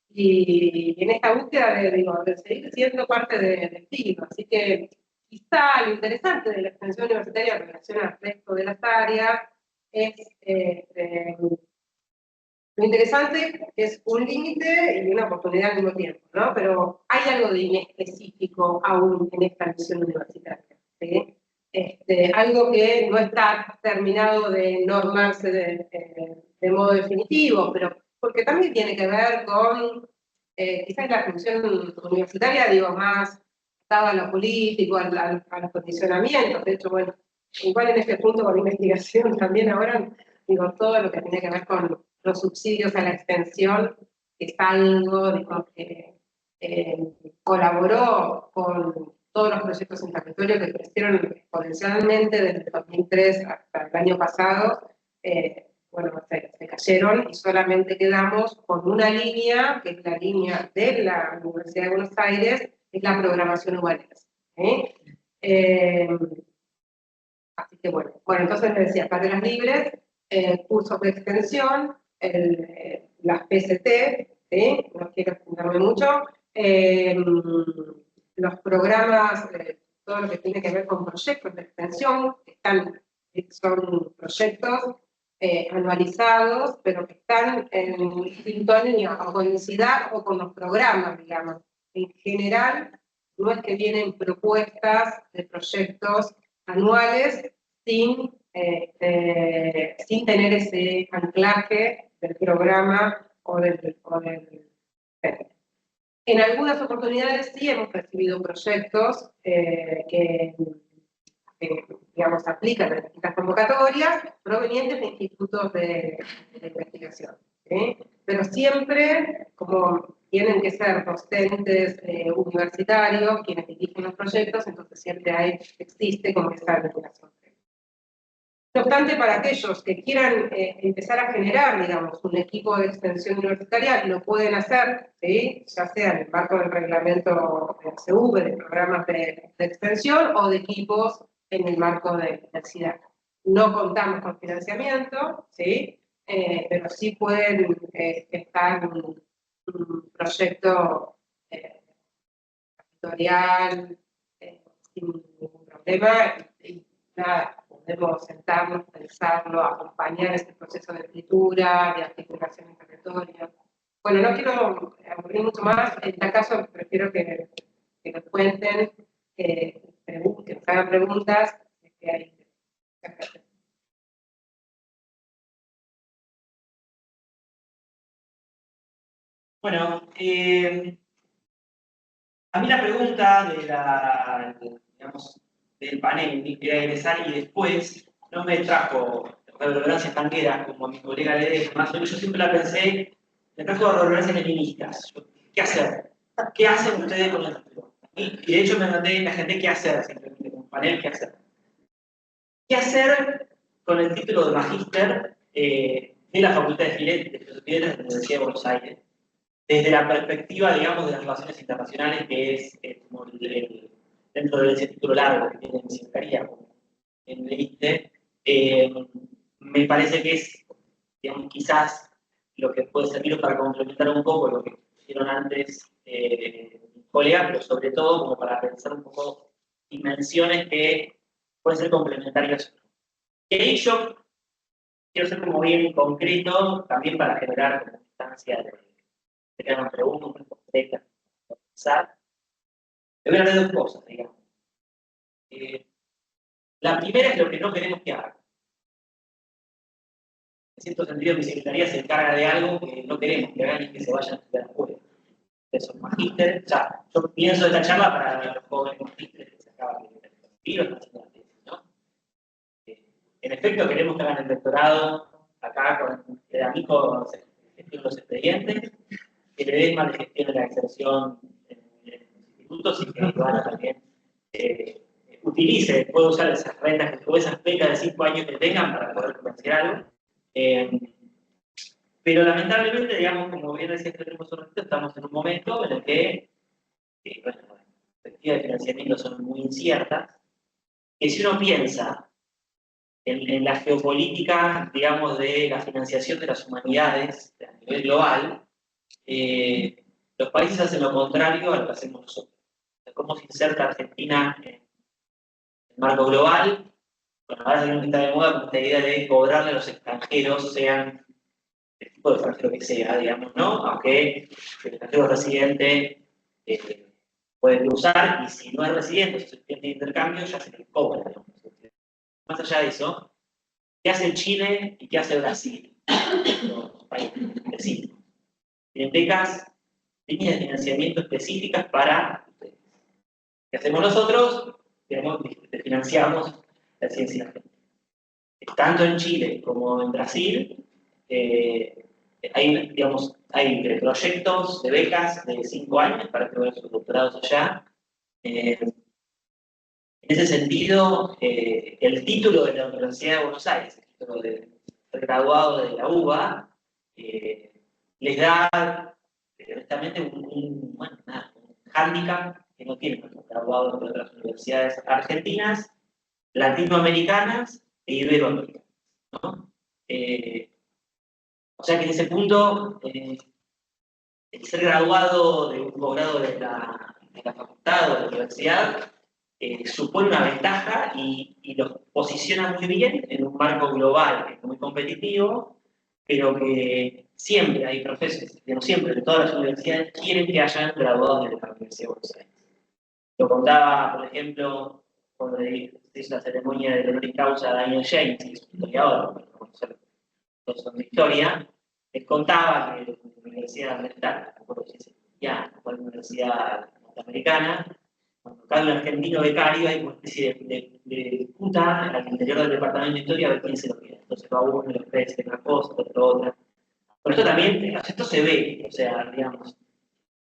y en esta búsqueda de seguir siendo parte del PIB. Así que quizá lo interesante de la extensión universitaria en relación al resto de las áreas es lo interesante es un límite y una oportunidad al mismo tiempo, ¿no? Pero hay algo de inespecífico aún en esta misión universitaria, ¿sí? Algo que no está terminado de normarse de modo definitivo, pero porque también tiene que ver con quizás la función universitaria, digo, más dada a lo político, a los condicionamientos. De hecho, bueno, igual en este punto con investigación también ahora, digo, todo lo que tiene que ver con los subsidios a la extensión es algo que colaboró con todos los proyectos en territorio que crecieron exponencialmente desde el 2003 hasta el año pasado. Bueno, se cayeron y solamente quedamos con una línea, que es la línea de la Universidad de Buenos Aires, es la programación humanista. Así que bueno, entonces les decía, cátedras libres, cursos de extensión, las PST, ¿sí? No quiero extenderme mucho. Los programas, todo lo que tiene que ver con proyectos de extensión, son proyectos anualizados, pero que están en sintonía o coincidir o con los programas, digamos. En general, no es que vienen propuestas de proyectos anuales sin tener ese anclaje del programa o del en algunas oportunidades sí hemos recibido proyectos que digamos, aplican a distintas convocatorias provenientes de institutos de investigación. ¿Sí? Pero siempre, como tienen que ser docentes universitarios quienes dirigen los proyectos, entonces siempre existe como esa vinculación. No obstante, para aquellos que quieran empezar a generar, digamos, un equipo de extensión universitaria, lo pueden hacer, ¿sí? Ya sea en el marco del reglamento del CV, de programas de extensión, o de equipos en el marco del SIDA. No contamos con financiamiento, ¿sí? Pero sí pueden estar un proyecto editorial sin ningún problema, y nada, podemos sentarnos, pensarlo, acompañar ese proceso de escritura, de articulación en territorio. Bueno, no quiero aburrir mucho más, en este caso prefiero que nos cuenten, que nos hagan preguntas. Bueno, a mí la pregunta digamos, del panel que era ingresar y después no me trajo reverberancias tanqueras como a mi colega Ledesma, yo siempre la pensé, me trajo reverberancias feministas. ¿Qué hacer? ¿Qué hacen ustedes con el título? Y de hecho me mandé la gente qué hacer, simplemente con un panel, qué hacer. ¿Qué hacer con el título de magíster de la Facultad de Filosofía de la Universidad de Buenos Aires? Desde la perspectiva, digamos, de las relaciones internacionales, que es como dentro de ese título largo que tiene mi secretaría, en el ISTE, me parece que es, digamos, quizás lo que puede servir para complementar un poco lo que hicieron antes mis colegas, pero sobre todo como para pensar un poco dimensiones que pueden ser complementarias. Y ahí yo quiero ser como bien concreto, también para generar como instancia de que hagan preguntas concretas, para pensar. Le voy a hablar de dos cosas, digamos. La primera es lo que no queremos que hagan. En cierto sentido, mi secretaría se encarga de algo que no queremos que hagan y que se vayan a estudiar afuera. Esos magísteres, o sea, yo pienso esta charla para los jóvenes magísteres que se acaban de recibir, ¿no? En efecto, queremos que hagan el doctorado acá con el amigo de los expedientes, que le den más de gestión de la extensión en los institutos y que Ivana también utilice, puede usar esas rentas o esas becas de 5 años que tengan para poder financiar algo. Pero lamentablemente, digamos, como bien decía tenemos un ratito, estamos en un momento en el que bueno, las perspectivas de financiamiento son muy inciertas, que si uno piensa en la geopolítica, digamos, de la financiación de las humanidades a nivel global, los países hacen lo contrario a lo que hacemos nosotros. ¿Cómo se inserta Argentina en el marco global? Bueno, ahora tenemos que estar de moda con esta idea de cobrarle a los extranjeros, sean el tipo de extranjero que sea, digamos, ¿no? Aunque el extranjero residente puede cruzar y si no es residente, si es de intercambio, ya se le cobra, digamos. Más allá de eso, ¿qué hace Chile y qué hace Brasil? Los países específicos. Tienen becas, líneas de financiamiento específicas para ustedes. ¿Qué hacemos nosotros? Financiamos la ciencia argentina. Tanto en Chile como en Brasil, hay proyectos de becas de 5 años para que vayan sus doctorados allá. En ese sentido, el título de la Universidad de Buenos Aires, el título de graduado de la UBA, les da honestamente un hándicap que no tienen los graduados de otras universidades argentinas, latinoamericanas e iberoamericanas, ¿no? O sea que en ese punto el ser graduado de un posgrado de la facultad o de la universidad supone una ventaja y los posiciona muy bien en un marco global que es muy competitivo, pero que siempre hay profesores, digamos, siempre en todas las universidades quieren que hayan graduados de la Universidad de Buenos Aires. Lo contaba, por ejemplo, cuando se hizo la ceremonia de honoris causa a Daniel James, que es un historiador, para conocer cosas de historia, les contaba que la universidad americana, no recuerdo si es ya o la universidad norteamericana, cuando cae un argentino becario hay una especie de disputa al interior del departamento de historia a ver quién se lo queda. Entonces va uno y le ofrece una cosa, otro otra. Por esto también, esto se ve, o sea, digamos,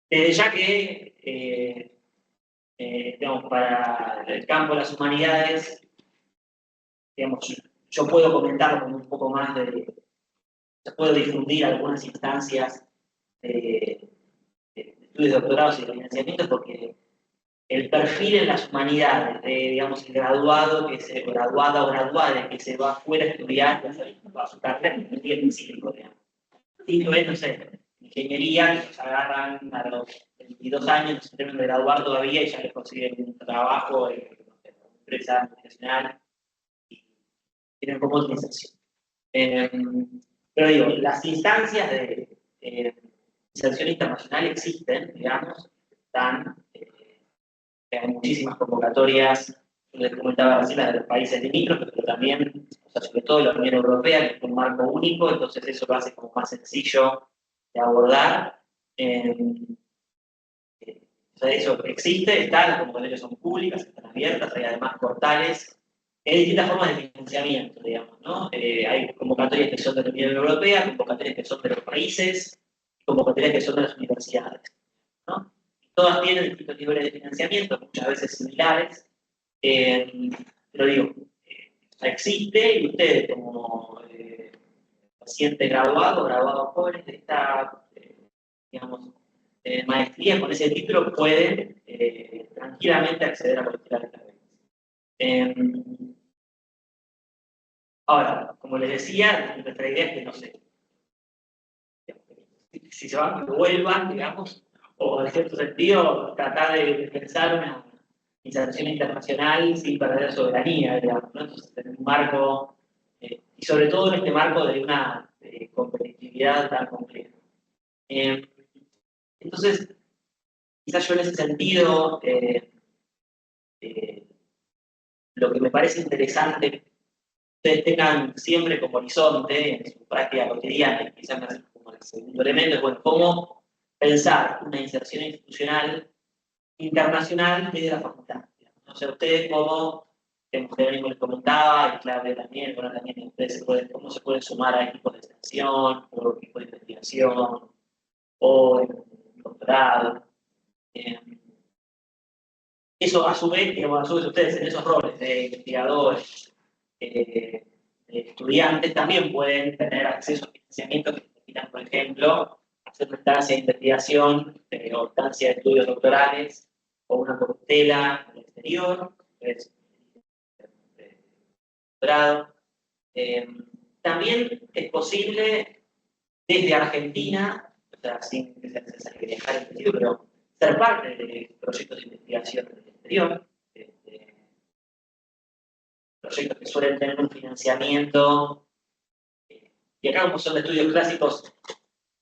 desde ya que, digamos, para el campo de las humanidades, digamos, yo puedo comentar con un poco más se puedo difundir algunas instancias de estudios de doctorados y de financiamiento porque el perfil en las humanidades, digamos, el graduado, graduada o graduada que se va afuera a estudiar, va a su carrera, no tiene cíclico, digamos. Sí, no sé, ingeniería, que los agarran a los 22 años, no se terminan de graduar todavía y ya les consiguen un trabajo en una empresa multinacional y tienen como utilización. Pero digo, las instancias de inserción internacional existen, digamos, están, hay muchísimas convocatorias, yo les comentaba recién las de los países limítrofes, pero también, o sea, sobre todo la Unión Europea, que es un marco único, entonces eso lo hace como más sencillo de abordar. O sea, eso existe, está, las convocatorias son públicas, están abiertas, hay además portales. Hay distintas formas de financiamiento, digamos, ¿no? Hay convocatorias que son de la Unión Europea, convocatorias que son de los países, convocatorias que son de las universidades, ¿no? Todas tienen distintos niveles de financiamiento, muchas veces similares, pero digo, existe y ustedes como pacientes graduados jóvenes de esta, digamos, maestría con ese título pueden tranquilamente acceder a cualquiera de estas becas. Ahora, como les decía, nuestra idea es que, no sé, si se van, que vuelvan, digamos, o en cierto sentido, tratar de pensar una inserción internacional sin perder soberanía, digamos, ¿no? Entonces, en un marco, y sobre todo en este marco de una competitividad tan compleja. Entonces, quizás yo en ese sentido, lo que me parece interesante ustedes tengan siempre como horizonte en su práctica cotidiana, y quizás más como el segundo elemento, es bueno, cómo pensar una inserción institucional internacional desde la facultad. O sea, ustedes como Jerónimo les comentaba, y Claudia también, bueno, también ustedes cómo se pueden sumar a equipos de extensión, o equipos de investigación, o en doctorado. Eso a su vez, digamos, a su vez ustedes en esos roles de investigadores, estudiantes también pueden tener acceso a financiamiento que necesitan, por ejemplo, hacer una estancia de investigación o estancia de estudios doctorales o una cortela en el exterior, es doctorado. También es posible desde Argentina, o sea, sin que sea necesario viajar al exterior, pero ser parte de proyectos de investigación en el exterior. Proyectos que suelen tener un financiamiento, y acá como son de estudios clásicos,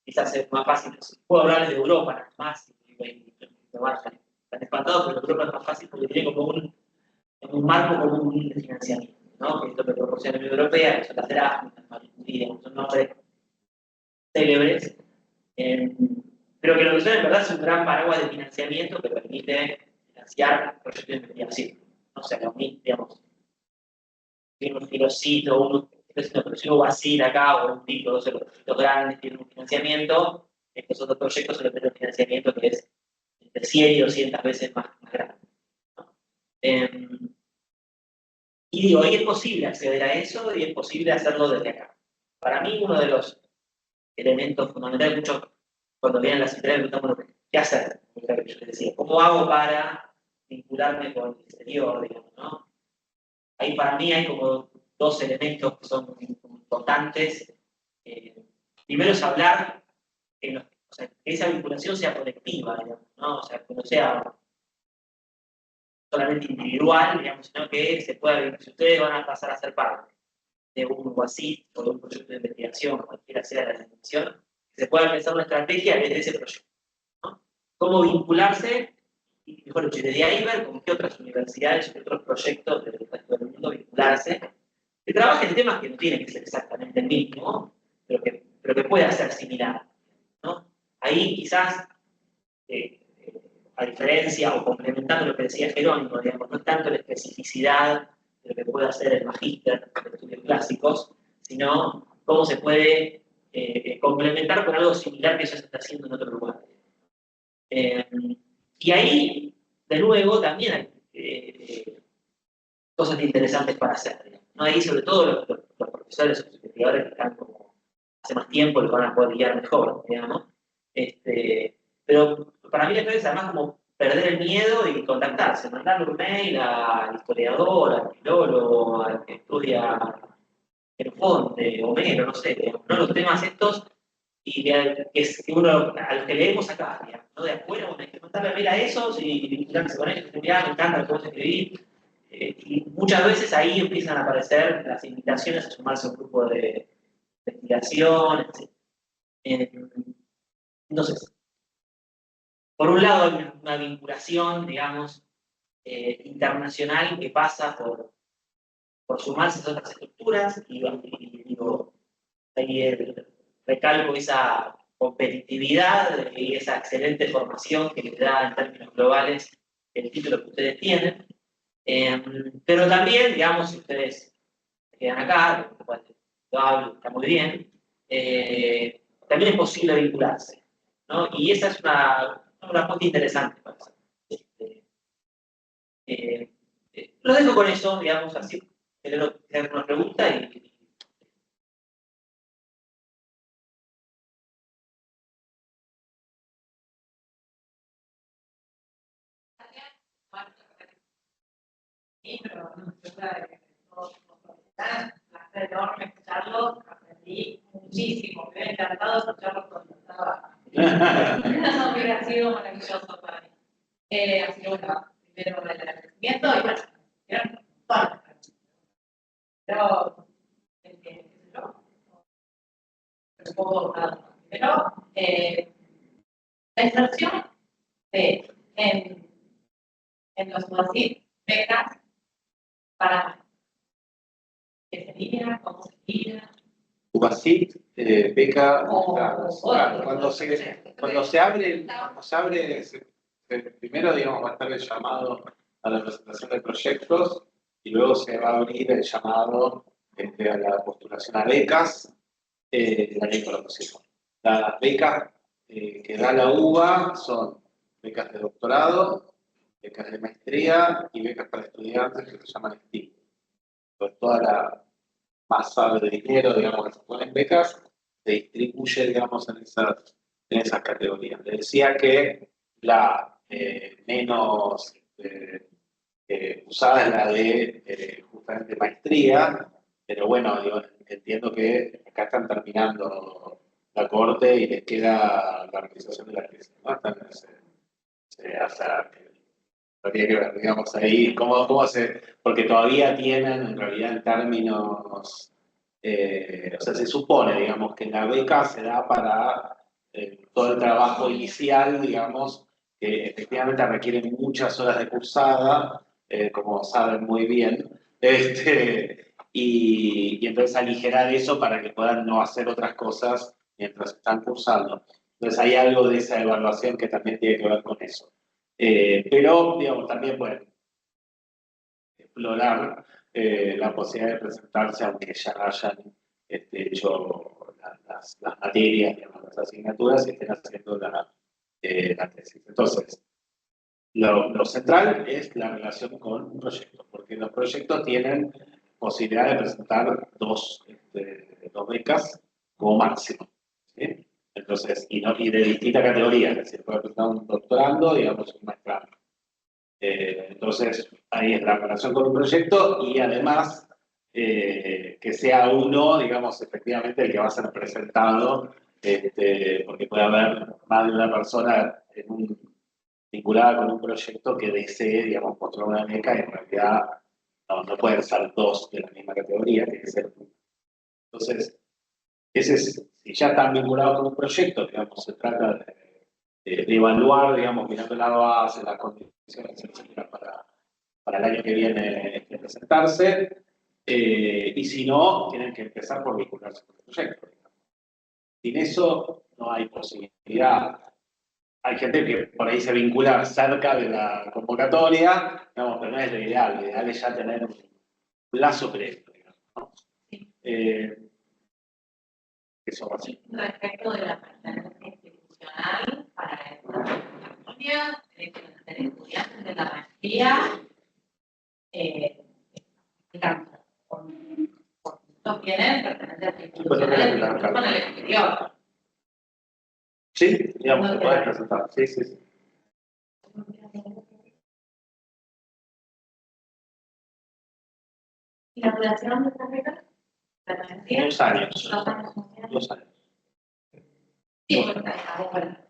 quizás es más fácil. Puedo hablarles de Europa, nada más, están espantados, pero Europa es más fácil porque tiene como un marco común de financiamiento, ¿no? Que es lo que proporciona la Unión Europea, que son las Erasmus, las Marie Curie, son nombres célebres, pero que lo que son en verdad es un gran paraguas de financiamiento que permite financiar proyectos de investigación. O sea, digamos, un filocito, un vacío acá, o un tipo, los proyectos grandes tienen un financiamiento, estos otros proyectos se les tienen un financiamiento que es entre 100 y 200 veces más grande, ¿no? Y digo, ahí es posible acceder a eso y es posible hacerlo desde acá. Para mí, uno de los elementos fundamentales, muchos cuando vienen las ideas me preguntan, bueno, ¿qué hacer? Yo les decía, ¿cómo hago para vincularme con el exterior, digamos, ¿no? Ahí para mí hay como dos elementos que son importantes. Primero es hablar, o sea, que esa vinculación sea colectiva, digamos, ¿no? O sea, que no sea solamente individual, digamos, sino que se pueda, si ustedes van a pasar a ser parte de un WASIT o de un proyecto de investigación, cualquiera sea la dimensión, se pueda pensar una estrategia desde ese proyecto, ¿no? Cómo vincularse, y mejor dicho, desde ahí ver con qué otras universidades, qué otros proyectos del resto del mundo vincularse, que trabajen temas que no tienen que ser exactamente el mismo, pero que pueda ser similar, ¿no? Ahí quizás, a diferencia o complementando lo que decía Jerónimo, digamos, no es tanto la especificidad de lo que puede hacer el magíster de estudios clásicos, sino cómo se puede complementar con algo similar que ya se está haciendo en otro lugar. Y ahí, de nuevo, también hay cosas interesantes para hacer, ¿no? Ahí, sobre todo, los profesores, los investigadores que están como hace más tiempo, lo van a poder guiar mejor, digamos. Pero para mí la clave es además como perder el miedo y contactarse, mandarle un mail al historiador, al filólogo, al que estudia Jenofonte, Homero, no sé, digamos, ¿no? Los temas estos y que uno, a los que leemos acá, digamos, ¿no? De afuera, bueno, hay que mandarle a ver a esos y vincularse con ellos, me encanta lo que vos escribís. Y muchas veces ahí empiezan a aparecer las invitaciones a sumarse a un grupo de investigación, etc. Entonces, por un lado hay una vinculación, digamos, internacional que pasa por sumarse a otras estructuras y digo, ahí recalco esa competitividad y esa excelente formación que les da en términos globales el título que ustedes tienen. Pero también, digamos, si ustedes quedan acá, lo cual yo hablo, está muy bien, también es posible vincularse, ¿no? Y esa es una cosa interesante para hacer. Lo dejo con eso, digamos, así, tener una pregunta y Sí, pero no se trata de que todos los profesionales, un placer enorme escucharlos, aprendí muchísimo, me hubiera encantado escucharlos cuando estaba. Hubiera sido maravilloso para mí. Así que bueno, primero el agradecimiento y bueno, eran todas. Pero, qué sé yo, un poco nada. Pero, la inserción en los UASIT, becas, para que se lidia, cómo se lidia. UBASIT, beca, Claro, cuando se abre, primero digamos, va a estar el llamado a la presentación de proyectos y luego se va a abrir el llamado a la postulación a becas, la ley con la posición. Las becas que da la UBA son becas de doctorado, becas de maestría y becas para estudiantes que se llaman STEAM. Entonces, toda la masa de dinero, digamos, que se pone en becas, se distribuye, digamos, en esas categorías. Le decía que la menos usada es la de justamente maestría, pero bueno, digo, entiendo que acá están terminando la corte y les queda la organización de la tesis, ¿no? Están en hasta habría que ver, digamos, ahí cómo porque todavía tienen, en realidad, en términos, o sea, se supone, digamos, que la beca se da para todo el trabajo inicial, digamos, que efectivamente requiere muchas horas de cursada, como saben muy bien, y entonces aligerar eso para que puedan no hacer otras cosas mientras están cursando. Entonces hay algo de esa evaluación que también tiene que ver con eso. Pero, digamos, también pueden explorar la posibilidad de presentarse, aunque ya hayan hecho las materias, digamos, las asignaturas y estén haciendo la tesis. Entonces, lo central es la relación con un proyecto, porque los proyectos tienen posibilidad de presentar dos becas como máximo, ¿sí? Entonces, y de distintas categorías, es decir, puede presentar un doctorando, digamos, un maestrado. Entonces, ahí es la relación con un proyecto y además que sea uno, digamos, efectivamente el que va a ser presentado porque puede haber más de una persona vinculada con un proyecto que desee, digamos, mostrar una beca y en realidad no pueden ser dos de la misma categoría, tiene que ser uno. Entonces, si ya están vinculados con un proyecto, digamos, se trata de evaluar, digamos, mirando la base, las condiciones, etcétera, para el año que viene presentarse, y si no, tienen que empezar por vincularse con el proyecto. Sin eso no hay posibilidad. Hay gente que por ahí se vincula cerca de la convocatoria, digamos, pero no es lo ideal es ya tener un plazo previo, digamos, ¿no? Eso así. Respecto de la pertenencia institucional para esta convocatoria, que los estudiantes de la maestría no tienen pertenencia institucional con el exterior. Sí, digamos, te puedes presentar. Sí, sí, sí. ¿Y la duración de esta beca? 2 años. 2 años. 2 años. Sí, porque estamos con la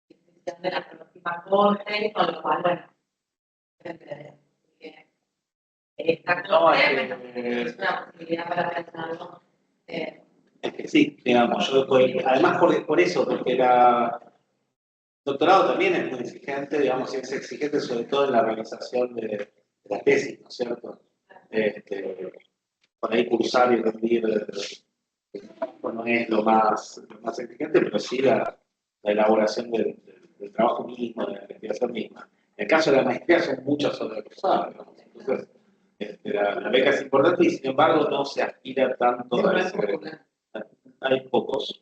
institución de la próxima corte, con lo cual, bueno, esta corte es una posibilidad para pensarlo. Es que sí, digamos, además por eso, porque el doctorado también es muy exigente, digamos, y es exigente sobre todo en la realización de la tesis, ¿no es cierto? Por ahí cursar y rendir no es lo más exigente, pero sí la elaboración del trabajo mismo, de la investigación misma. En el caso de la maestría son muchas horas cursadas, digamos. Entonces, la beca es importante y sin embargo no se aspira tanto a ese. Hay pocos.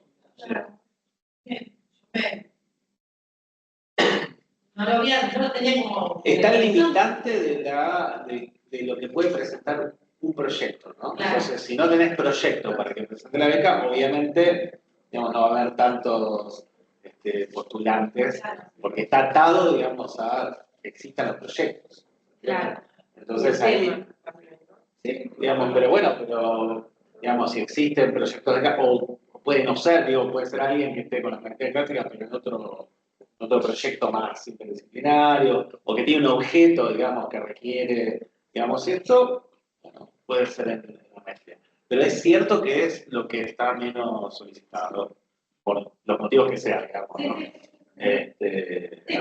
No lo había, yo lo tenía como. Está el limitante de lo que puede presentar un proyecto, ¿no? Claro. Entonces, si no tenés proyecto para que presente la beca, obviamente, digamos, no va a haber tantos postulantes, porque está atado, digamos, a que existan los proyectos. Claro. Entonces ahí, sí, digamos, pero digamos, si existen proyectos de acá, o puede no ser, digo, puede ser alguien que esté con las materias prácticas, pero en otro proyecto más interdisciplinario, o que tiene un objeto, digamos, que requiere, digamos, esto, bueno, puede ser en la maestría. Pero es cierto que es lo que está menos solicitado, por los motivos que sean, digamos, ¿no? Sí,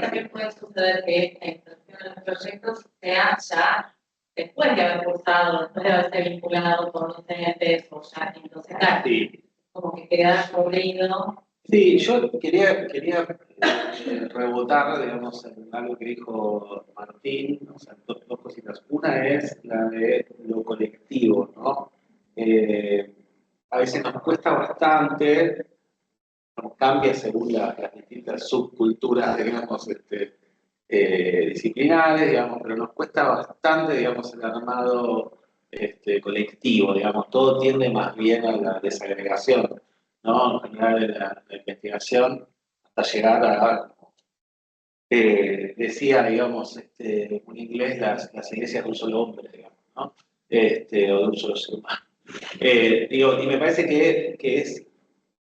también puede suceder que la introducción de los proyectos sea ya después de haber cursado, después de haberse vinculado con los CNPs o ya, entonces, claro, Sí. como que queda corrido. Sí, yo quería rebotar, digamos, en algo que dijo Martín, o sea, dos cositas. Una es la de lo colectivo, ¿no? A veces nos cuesta bastante, nos cambia según las distintas subculturas, digamos, disciplinares, digamos, pero nos cuesta bastante, digamos, el armado colectivo, digamos, todo tiende más bien a la desagregación, ¿no? En general en la investigación, hasta llegar a, decía, digamos, un inglés, las iglesias de un solo hombre, digamos, ¿no? O de un solo ser humano. Y me parece que es,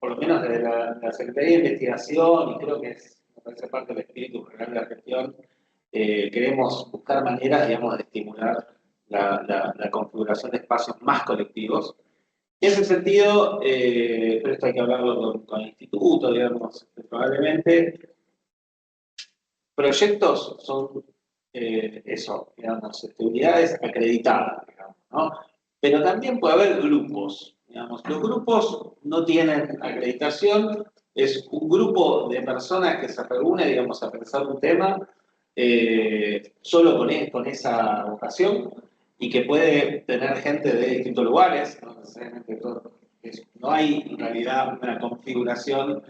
por lo menos desde la Secretaría de Investigación, y creo que me parece parte del espíritu general de la gestión, queremos buscar maneras, digamos, de estimular la configuración de espacios más colectivos. En ese sentido, pero esto hay que hablarlo con el instituto, digamos, probablemente. Proyectos son eso, digamos, unidades acreditadas, digamos, ¿no? Pero también puede haber grupos, digamos. Los grupos no tienen acreditación, es un grupo de personas que se reúne, digamos, a pensar un tema solo con esa vocación y que puede tener gente de distintos lugares, no necesariamente no hay en realidad una configuración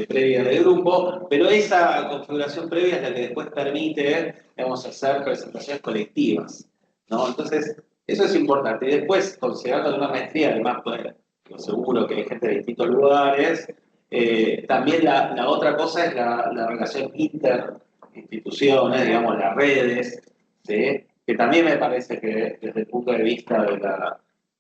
previa del grupo, pero esa configuración previa es la que después permite, digamos, hacer presentaciones colectivas, ¿no? Entonces, eso es importante. Y después, considerando una maestría, además, pues, lo seguro que hay gente de distintos lugares, también la otra cosa es la relación interinstituciones, digamos, las redes, ¿sí? Que también me parece que desde el punto de vista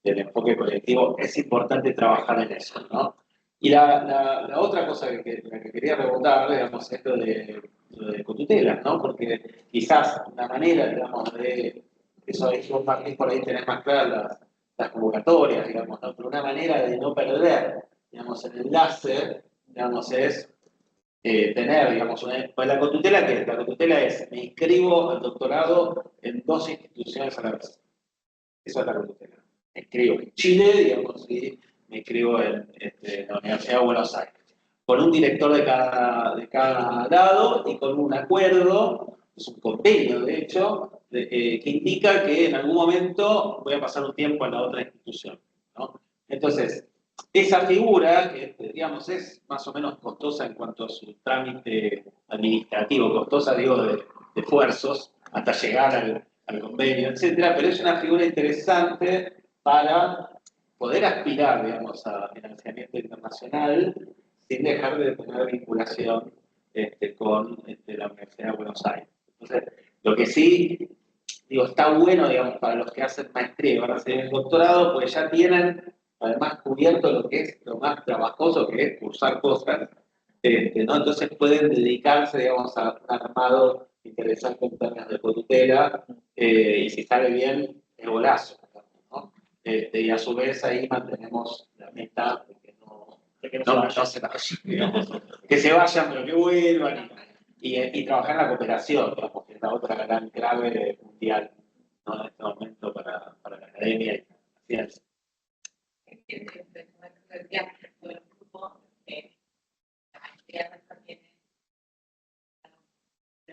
del enfoque colectivo es importante trabajar en eso, ¿no? Y la otra cosa la que quería preguntar, digamos, es lo de cotutelas, ¿no? Porque quizás una manera, digamos, de eso ahí vos Martín por ahí tenés más claras las convocatorias, digamos, ¿no? Pero una manera de no perder, digamos, el enlace, digamos, es tener, digamos, pues la cotutela, ¿qué es? La cotutela es, me inscribo al doctorado en 2 instituciones a la vez. Eso es la cotutela. Me inscribo en Chile, digamos, y me inscribo en la Universidad de Buenos Aires. Con un director de cada lado y con un acuerdo, es un convenio, de hecho, que indica que en algún momento voy a pasar un tiempo en la otra institución, ¿no? Entonces, esa figura, que digamos es más o menos costosa en cuanto a su trámite administrativo, costosa digo de esfuerzos hasta llegar al convenio, etcétera, pero es una figura interesante para poder aspirar, digamos, a financiamiento internacional sin dejar de tener vinculación con la Universidad de Buenos Aires. Entonces, lo que sí, digo, está bueno, digamos, para los que hacen maestría y van a hacer el doctorado, pues ya tienen además cubierto lo que es lo más trabajoso, que es cursar cosas, ¿no? Entonces pueden dedicarse, digamos, a un armado interesante en términos de cotutela, y si sale bien, es golazo, ¿no? Y a su vez ahí mantenemos la meta de que no se vayan, digamos, que se vayan, pero que vuelvan, y trabajar en la cooperación, digamos, que es la otra gran clave mundial, ¿no? En este momento para la academia y la ciencia.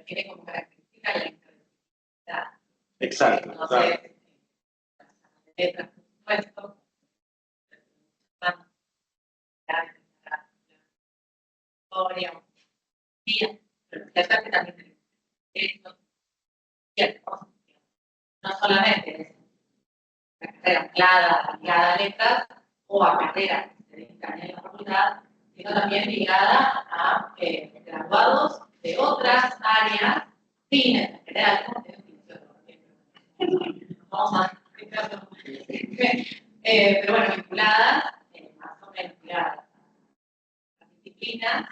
Tiene como característica la interdisciplinaridad. Exacto. Entonces, las letras, por supuesto, historia, pero que también esto, no solamente es una carrera ligada a letras o a carreras que se dedican en la facultad, sino también ligada a graduados de otras áreas, fines en general, como vamos a pero bueno, vinculadas, más o menos ligadas a las disciplinas,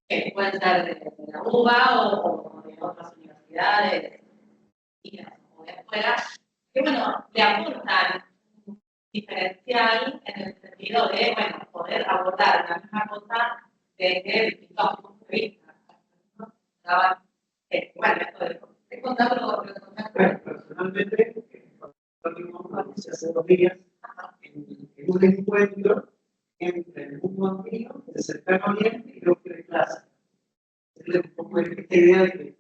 que pueden ser de la UBA o de otras universidades o de afuera, que bueno, le aportan un diferencial en el sentido de, bueno, poder abordar la misma cosa desde distintos puntos de vista. Bueno, esto de contarlo. Personalmente, hace 2 días, en un encuentro entre el mundo antiguo, el cercano oriente y lo que de clase. Es un poco esta idea de que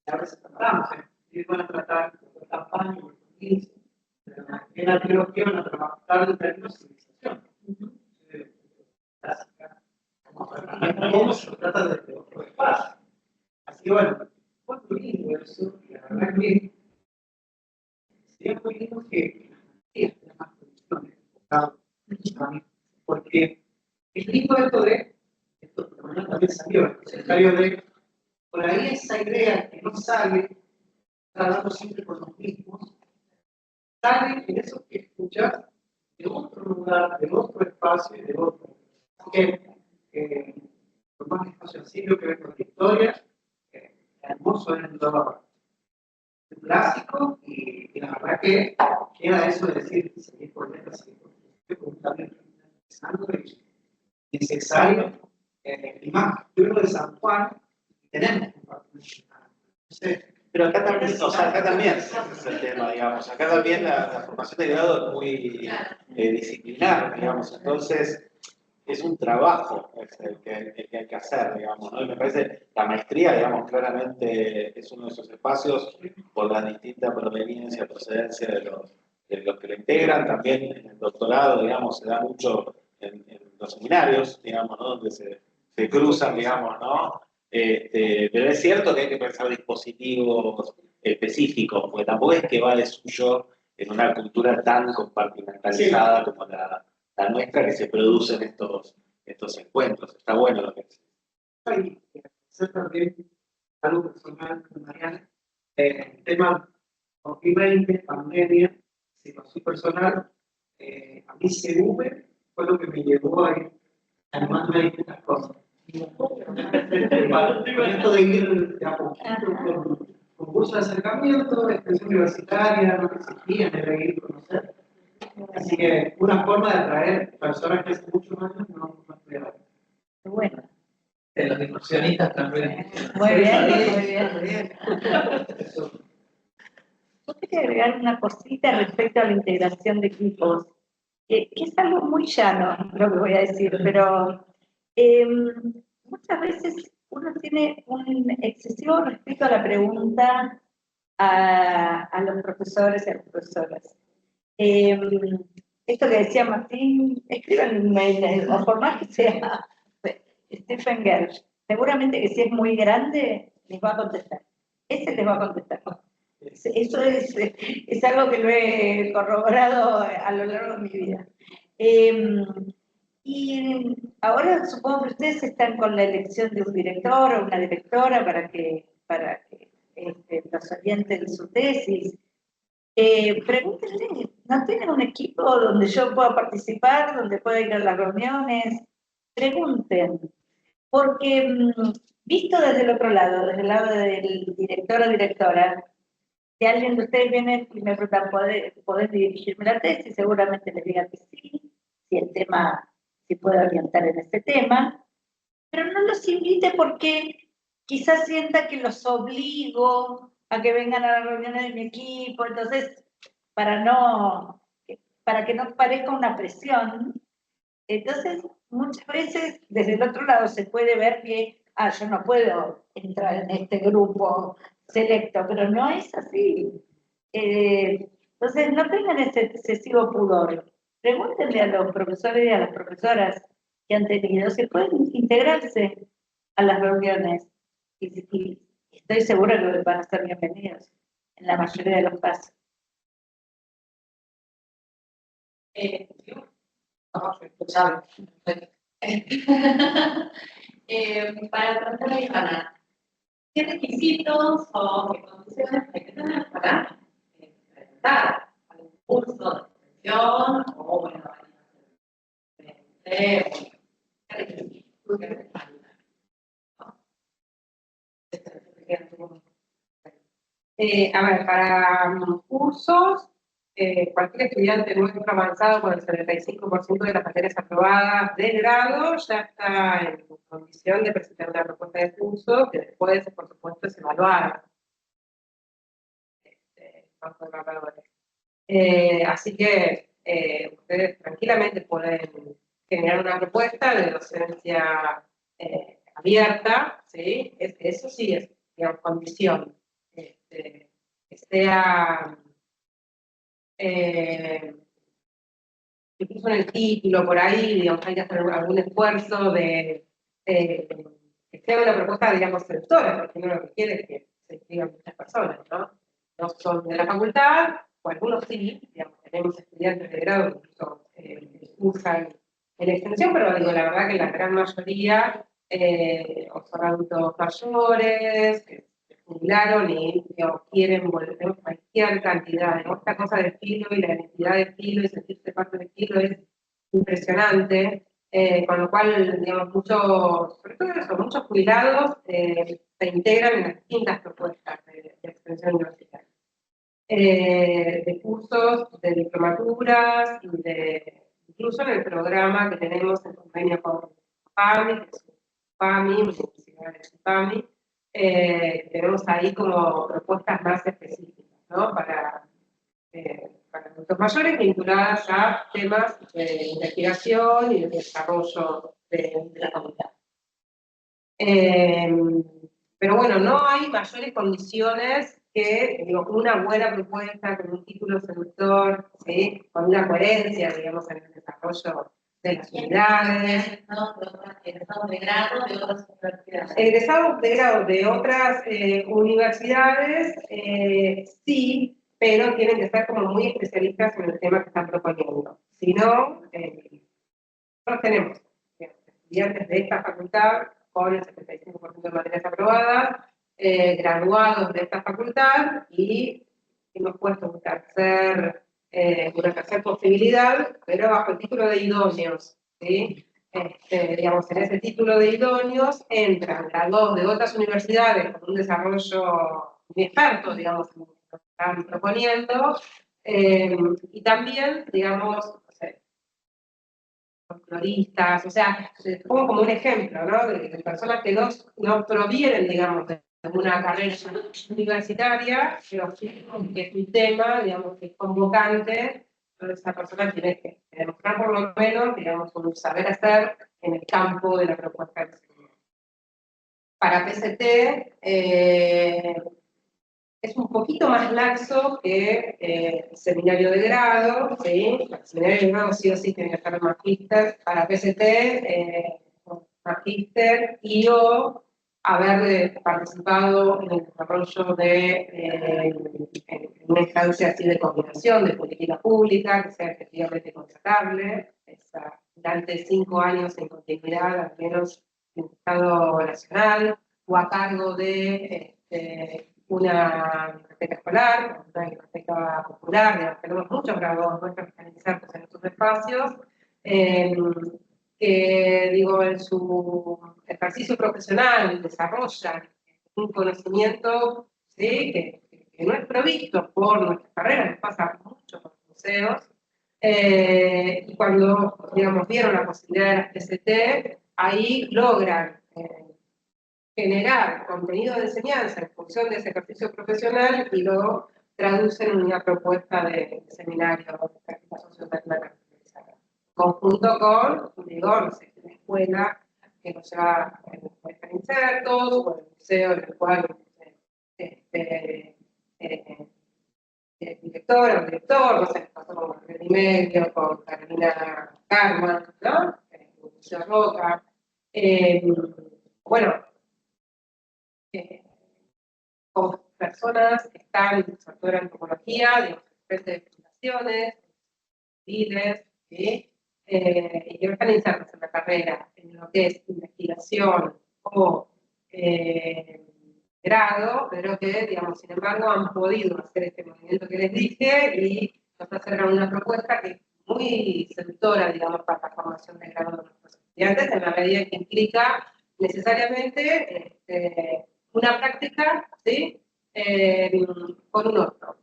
a veces tratamos, ellos van a tratar de campaña, en la teología van a trabajar de términos de civilización. Clásica. ¿Cómo se trata de otro espacio? Así que bueno, fue muy lindo eso, y la verdad que sería muy lindo que tenga más condiciones, porque es lindo esto por lo menos también salió, el secretario de, por ahí esa idea que no sale, tratando siempre con los mismos, sale en eso que escuchas de otro lugar, de otro espacio y de otro. Así que, por más espacio así, lo que ve con la historia, hermoso es lo clásico y la verdad que queda eso de decir, seguir por dentro, seguir por dentro, también pensando y necesario, y más, yo creo de San Juan, tenemos pero acá también, o sea, acá también ese es el tema, digamos. Acá también la formación de grado es muy disciplinar, digamos. Entonces, es un trabajo el que hay que hacer, digamos, ¿no? Y me parece la maestría, digamos, claramente es uno de esos espacios por la distinta proveniencia, procedencia de los que lo integran. También en el doctorado, digamos, se da mucho en los seminarios, digamos, ¿no? Donde se cruzan, digamos, ¿no? Pero es cierto que hay que pensar dispositivos específicos, porque tampoco es que va de suyo en una cultura tan compartimentalizada como la nuestra, que se producen estos encuentros. Está bueno lo que dice. y hacer también algo personal con Mariana, el tema 2020, pandemia, situación personal, a mí CV fue lo que me llevó a ir animándome a distintas cosas. Esto de ir de a poquito con cursos de acercamiento, extensión universitaria, no existía, debe ir a conocer. Así que una forma de atraer personas que hace muchos años no estudiaban. Bueno, De los inversionistas también. muy bien, muy bien. Eso. Yo quería agregar una cosita respecto a la integración de equipos, que es algo muy llano lo que voy a decir, pero muchas veces uno tiene un excesivo respeto a la pregunta a los profesores y a las profesoras. Esto que decía Martín, escriban, o por más que sea Stephen Gersh, seguramente que si es muy grande, les va a contestar. Ese les va a contestar. Eso es algo que lo he corroborado a lo largo de mi vida. Y ahora supongo que ustedes están con la elección de un director o una directora para que los orienten su tesis. Pregúntenle, ¿no tienen un equipo donde yo pueda participar, donde pueda ir a las reuniones? Pregunten, porque visto desde el otro lado, desde el lado del director o directora, si alguien de ustedes viene y me pregunta, ¿podés dirigirme la tesis? Seguramente les diga que sí, si puedo orientar en este tema, pero no los invite porque quizás sienta que los obligo a que vengan a las reuniones de mi equipo, entonces, para que no parezca una presión, entonces muchas veces desde el otro lado se puede ver que, yo no puedo entrar en este grupo selecto, pero no es así. Entonces no tengan ese excesivo pudor. Pregúntenle a los profesores y a las profesoras que han tenido si pueden integrarse a las reuniones y estoy segura que van a ser bienvenidos en la mayoría de los casos. Para tratar de ganar, ¿qué requisitos o qué condiciones hay que tener para presentar algún curso de extensión o, bueno, ¿qué requisitos que se faltan? A ver, para cursos, cualquier estudiante nuestro avanzado con el 75% de las materias aprobadas de grado ya está en condición de presentar una propuesta de curso que después, por supuesto, es evaluada. Bajo evaluadores. Así que ustedes tranquilamente pueden generar una propuesta de docencia abierta, ¿sí? Eso sí es, digamos, condición. Que sea incluso en el título, por ahí, digamos, hay que hacer algún esfuerzo de que sea una propuesta, digamos, seductora, porque uno lo que quiere es que se inscriban muchas personas, ¿no? No son de la facultad, o algunos sí, digamos, tenemos estudiantes de grado que incluso usan en extensión, pero digo, la verdad que la gran mayoría o son adultos mayores, que se jubilaron y digamos, quieren volver a cualquier cantidad. Digamos, esta cosa del filo y la identidad del filo y sentirse parte del filo es impresionante. Con lo cual, digamos, sobre todo eso, muchos jubilados se integran en las distintas propuestas de extensión universitaria. De cursos, de diplomaturas, y incluso en el programa que tenemos en convenio con PAMI, que es PAMI, Universidad de PAMI, tenemos ahí como propuestas más específicas, ¿no? Para adultos mayores vinculadas a temas de investigación y de desarrollo de la comunidad. Pero bueno, no hay mayores condiciones que, digo, una buena propuesta con un título seductor, ¿sí? Con una coherencia, digamos, en el desarrollo de las unidades. Egresados de grado de otras universidades. Egresados de grado de otras universidades, sí, pero tienen que ser como muy especialistas en el tema que están proponiendo. Si no, nosotros tenemos estudiantes de esta facultad con el 75% de materias aprobadas, graduados de esta facultad, y hemos puesto una tercera posibilidad, pero bajo el título de idóneos, ¿sí? digamos, en ese título de idóneos entran graduados de otras universidades con un desarrollo inexperto, digamos, en lo que están proponiendo, y también, digamos, no sé, folcloristas, o sea, pongo como un ejemplo, ¿no? De personas que no provienen, digamos, de una carrera universitaria, pero que es un tema, digamos, que es convocante. Entonces, esa persona tiene que demostrar por lo menos, digamos, un saber hacer en el campo de la propuesta de seguimiento. Para PCT es un poquito más laxo que el seminario de grado, ¿sí? El seminario de grado sí o sí tiene que estar magíster. Para PCT, magíster y o haber participado en el desarrollo de en una instancia así de coordinación de política pública, que sea efectivamente contratable, durante 5 años en continuidad, al menos en el Estado nacional, o a cargo de una biblioteca escolar, una biblioteca popular, digamos, tenemos muchos graduados nuestros que están insertos en estos espacios, que, digo, en su ejercicio profesional desarrollan un conocimiento, ¿sí? que no es provisto por nuestras carreras, les pasa mucho con los museos, y cuando, digamos, vieron la posibilidad de las PCT, ahí logran generar contenido de enseñanza en función de ese ejercicio profesional y lo traducen en una propuesta de seminario de práctica sociocultural conjunto con, digo, no sé, una escuela que nos lleva en insertos, o el museo en el cual directora o director, no sé, pasó con Martín Medio, con Carolina Carman, ¿no? El Museo Roca. Bueno, con personas que están, sobre todo en antropología, digamos, diferentes fundaciones, civiles, ¿sí? Y que están insertas en la carrera, en lo que es investigación o grado, pero que, digamos, sin embargo, han podido hacer este movimiento que les dije y nos acercan una propuesta que es muy seductora, digamos, para la formación de grado de nuestros estudiantes, en la medida que implica necesariamente una práctica, ¿sí? Con un otro.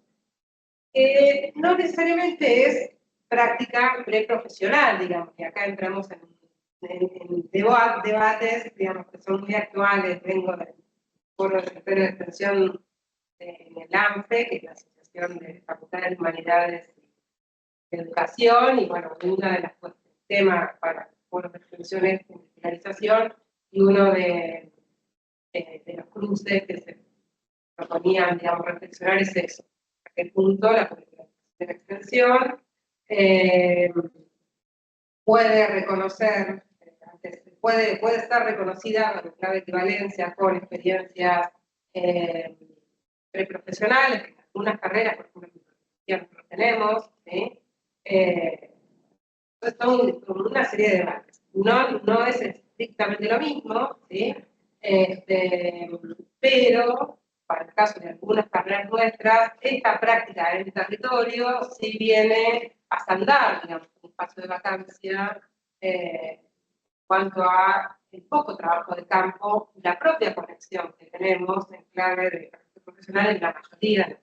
No necesariamente es práctica preprofesional, digamos, y acá entramos en debates, digamos, que son muy actuales. Vengo del Foro de Secretario de Extensión en el ANFE, que es la Asociación de Facultades de Humanidades y Educación, y bueno, una de las temas para foros de extensión es finalización, y uno de los cruces que se proponían, digamos, reflexionar es eso. ¿A qué punto la política de la extensión puede reconocer, puede estar reconocida en clave de equivalencia con experiencias preprofesionales, que en algunas carreras, por ejemplo, ya lo tenemos, ¿sí? Son como una serie de debates. No es estrictamente lo mismo, ¿sí? Pero para el caso de algunas carreras nuestras, esta práctica en el territorio sí viene a saldar, digamos, un espacio de vacancia en cuanto a el poco trabajo de campo, la propia conexión que tenemos en clave de ejercicio profesional en la mayoría.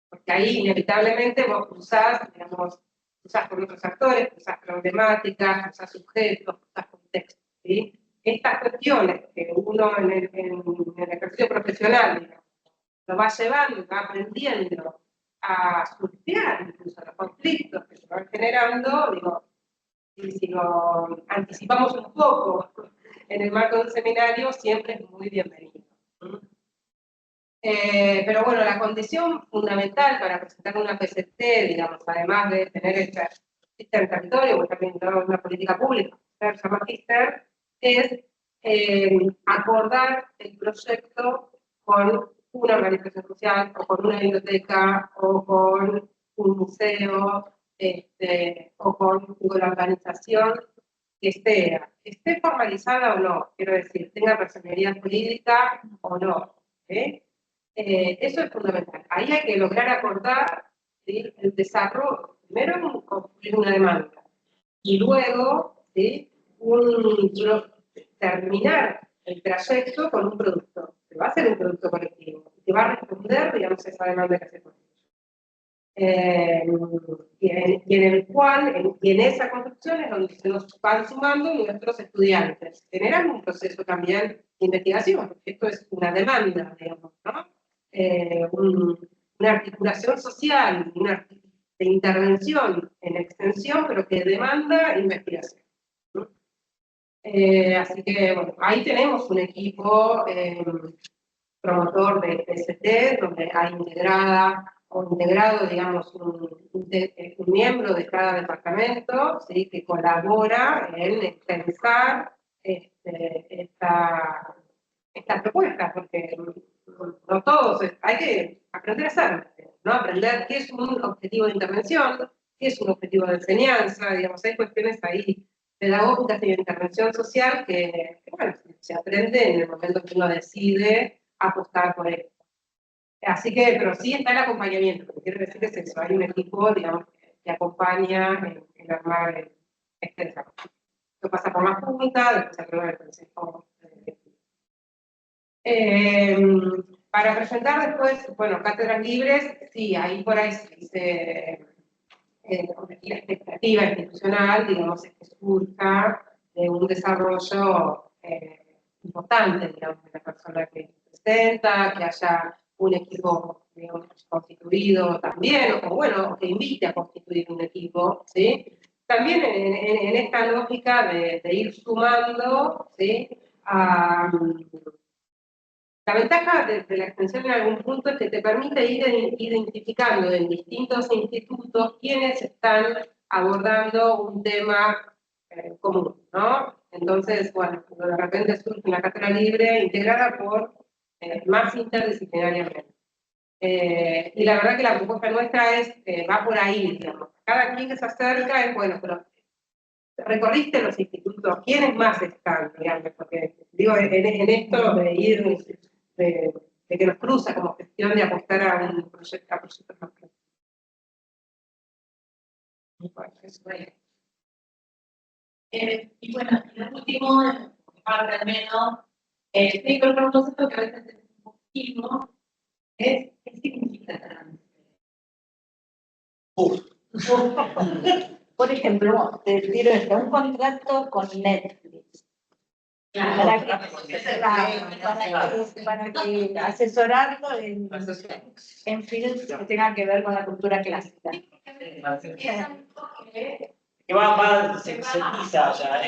Porque ahí inevitablemente vos cruzás, digamos, cruzás con otros actores, cruzás problemáticas, cruzás sujetos, cruzás contextos, ¿sí? Estas cuestiones que uno en el ejercicio profesional, digamos, lo va llevando, va aprendiendo a surfear incluso los conflictos que se van generando, digo, y si lo anticipamos un poco en el marco de un seminario, siempre es muy bienvenido. Pero bueno, la condición fundamental para presentar una PCT, digamos, además de tener esta en territorio, o también una política pública, ser magíster, es acordar el proyecto con una organización social, o con una biblioteca, o con un museo, o con la organización que esté formalizada o no, quiero decir, tenga personalidad jurídica o no. Eso es fundamental. Ahí hay que lograr acordar, ¿sí? El desarrollo, primero construir una demanda, y luego, ¿sí? Terminar el trayecto con un producto, que va a ser un producto colectivo, que va a responder, digamos, esa demanda que se construye. Y en el cual, y en esa construcción es donde se nos van sumando nuestros estudiantes, generando un proceso también de investigación, porque esto es una demanda, digamos, ¿no? Una articulación social, de intervención en extensión, pero que demanda investigación. ¿No? Así que, bueno, ahí tenemos un equipo promotor de PST, donde hay integrado, digamos, un miembro de cada departamento, ¿sí? Que colabora en pensar estas propuestas, porque no todos, hay que aprender a hacer, ¿no? Aprender qué es un objetivo de intervención, qué es un objetivo de enseñanza, digamos, hay cuestiones ahí pedagógicas y de intervención social que bueno, se aprende en el momento que uno decide apostar por esto. Así que, pero sí está el acompañamiento, lo que quiero decir es eso, hay un equipo, digamos, que acompaña en armar este desarrollo. Esto pasa por la Junta, después se aprueba el Consejo. Para presentar después, bueno, cátedras libres, sí, ahí por ahí se dice, la expectativa institucional, digamos, es que surja de un desarrollo importante, digamos, de la persona que presenta, que haya un equipo, digamos, constituido también, o bueno, que invite a constituir un equipo, ¿sí? También en esta lógica de ir sumando, ¿sí? La ventaja de la extensión en algún punto es que te permite ir identificando en distintos institutos quienes están abordando un tema común, ¿no? Entonces, bueno, de repente surge una cátedra libre integrada por más interdisciplinariamente. Y la verdad que la propuesta nuestra va por ahí, digamos. Cada quien que se acerca es, bueno, pero recorriste los institutos, ¿quiénes más están, digamos? Porque, digo, en esto de ir... De que nos cruza como gestión de apostar a un proyecto, a proyectos más grandes. Bueno, eso es. Y bueno, y lo último, parte al menos, sí, pero un concepto que a veces es un poquito, es ¿qué significa trans? Por ejemplo, te tiro esto, un contrato con Netflix. Para que asesorarlo en films que tengan que ver con la cultura clásica. Que se pisa, o sea,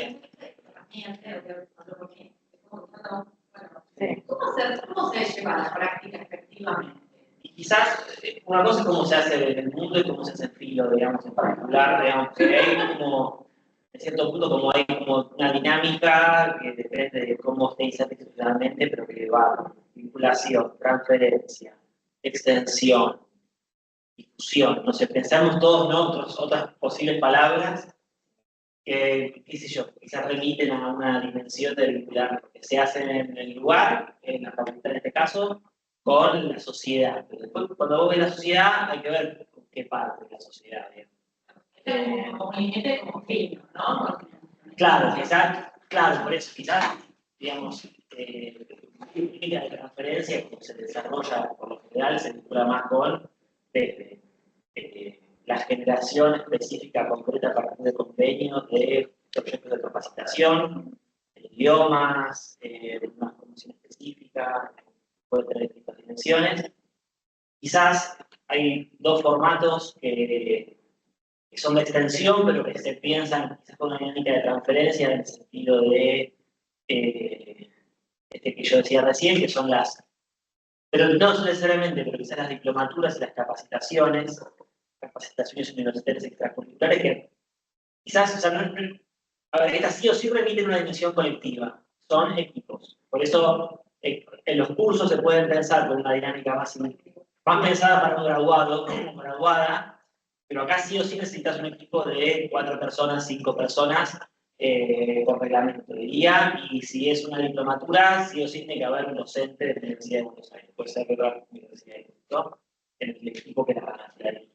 ¿Cómo se lleva a la práctica efectivamente? Y quizás una cosa es cómo se hace en el mundo y cómo se hace en filo, digamos, en particular, digamos, que hay como, en cierto punto, como hay como una dinámica que depende de cómo se dice institucionalmente, pero que va vinculación, transferencia, extensión, difusión, no sé, pensamos todos, ¿no? Otras posibles palabras que, qué sé yo, quizás remiten a una dimensión de vincular lo que se hace en el lugar, en la facultad en este caso, con la sociedad. Pero después, cuando vos ves la sociedad, hay que ver con qué parte de la sociedad. Como límite, como fino, ¿no? Claro, claro, por eso quizás, digamos, la transferencia, como se desarrolla por lo general, se vincula más con la generación específica concreta a partir de convenios de proyectos de capacitación, de idiomas, de una formación específica, puede tener distintas dimensiones. Quizás hay dos formatos que son de extensión, pero que se piensan quizás con una dinámica de transferencia en el sentido de que yo decía recién, que son pero no necesariamente, pero quizás las diplomaturas y las capacitaciones universitarias extracurriculares, que quizás, o sea, a ver, estas sí o sí remiten una dimensión colectiva, son equipos. Por eso, en los cursos se pueden pensar con una dinámica más pensada para un graduado, como graduada, pero acá sí o sí necesitas un equipo de 4 personas, 5 personas, con reglamento de día, y si es una diplomatura, sí o sí tiene que haber un docente de la Universidad de Buenos Aires, puede ser de otra universidad, ¿no? En el equipo que la van a hacer ahí.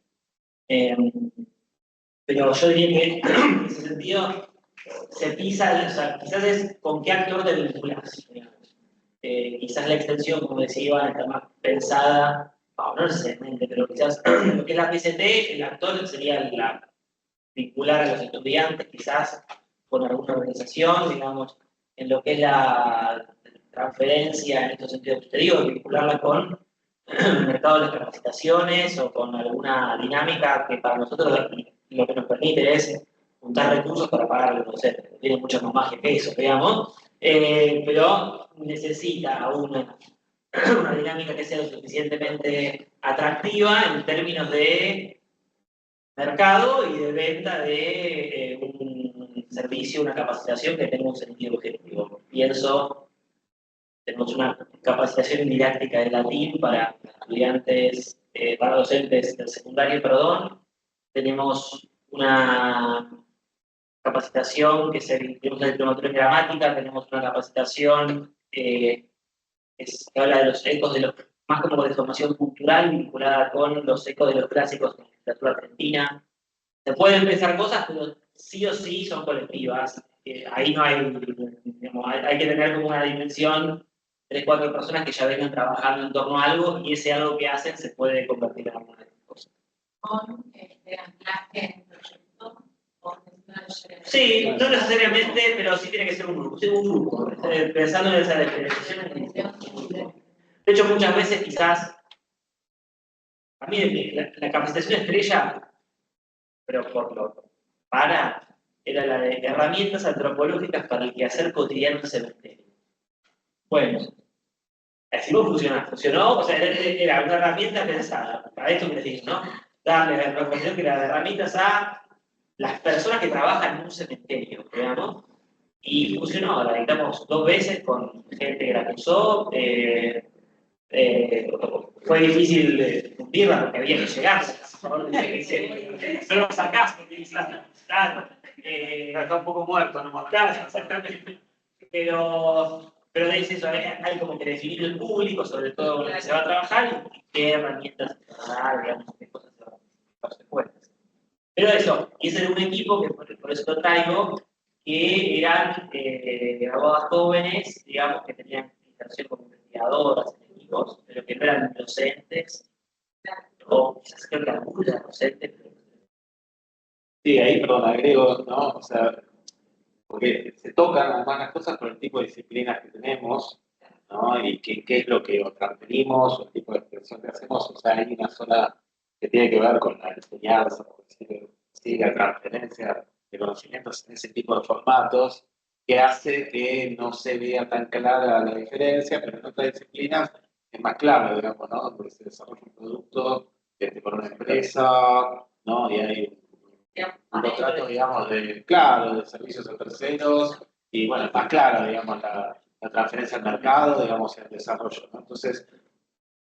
Pero yo diría que en ese sentido se pisa, o sea, quizás es con qué actor te vinculas, digamos. Quizás la extensión, como decía Iván, está más pensada, no necesariamente, pero quizás lo que es la PCT, el actor sería vincular a los estudiantes, quizás con alguna organización, digamos, en lo que es la transferencia en estos sentidos posteriores, vincularla con el mercado de las capacitaciones o con alguna dinámica que para nosotros lo que nos permite es juntar recursos para pagar a los docentes. Tiene mucha más magia que eso, digamos, pero necesita una dinámica que sea lo suficientemente atractiva en términos de mercado y de venta de un servicio, una capacitación que tenga un sentido objetivo. Pienso, tenemos una capacitación didáctica de latín para estudiantes, para docentes del secundario, perdón. Tenemos una capacitación que tenemos la diplomatura en gramática, tenemos una capacitación que habla de los ecos de los, más como de formación cultural vinculada con los ecos de los clásicos de la literatura argentina. Se pueden pensar cosas, pero sí o sí son colectivas. Ahí no hay, digamos, hay que tener como una dimensión, 3, 4 personas que ya vengan trabajando en torno a algo y ese algo que hacen se puede convertir en alguna cosa. Con anclaje en proyecto. Sí, no necesariamente, pero sí tiene que ser un grupo. Sí, un grupo. Pensando en esa definición. De hecho, muchas veces quizás, a mí la capacitación estrella, pero era la de herramientas antropológicas para el quehacer cotidiano en cementerio. Bueno, así no funcionó, o sea, era una herramienta pensada, para esto que les digo, ¿no? Darle la información que las herramientas a las personas que trabajan en un cementerio, digamos, y funcionó, la dictamos 2 veces con gente que la usó, fue difícil cumplirla porque había que llegar, no lo sacás porque claro, Está un poco muerto, ¿no? claro, exactamente. Pero es eso, hay como que definir el público, sobre todo con lo que se va a trabajar y qué herramientas se van a dar, digamos, qué cosas se van a hacer. Pero eso, y ese era un equipo que por eso lo traigo, que eran abogadas jóvenes, digamos, que tenían inserción como investigadoras en equipos, pero que no eran docentes, o quizás creo que eran docentes. Sí, ahí, perdón, agrego, ¿no? O sea, porque se tocan además las cosas por el tipo de disciplinas que tenemos, ¿no? Y qué es lo que transferimos, o el tipo de expresión que hacemos. O sea, hay una sola que tiene que ver con la enseñanza, por decirlo así, la transferencia de conocimientos en ese tipo de formatos, que hace que no se vea tan clara la diferencia, pero en otras disciplinas es más claro, digamos, ¿no? Donde se desarrolla un producto por una empresa, ¿no? Y hay un contrato, digamos, claro, de servicios a terceros, y bueno, es más claro, digamos, la transferencia al mercado, digamos, y al desarrollo, ¿no? Entonces,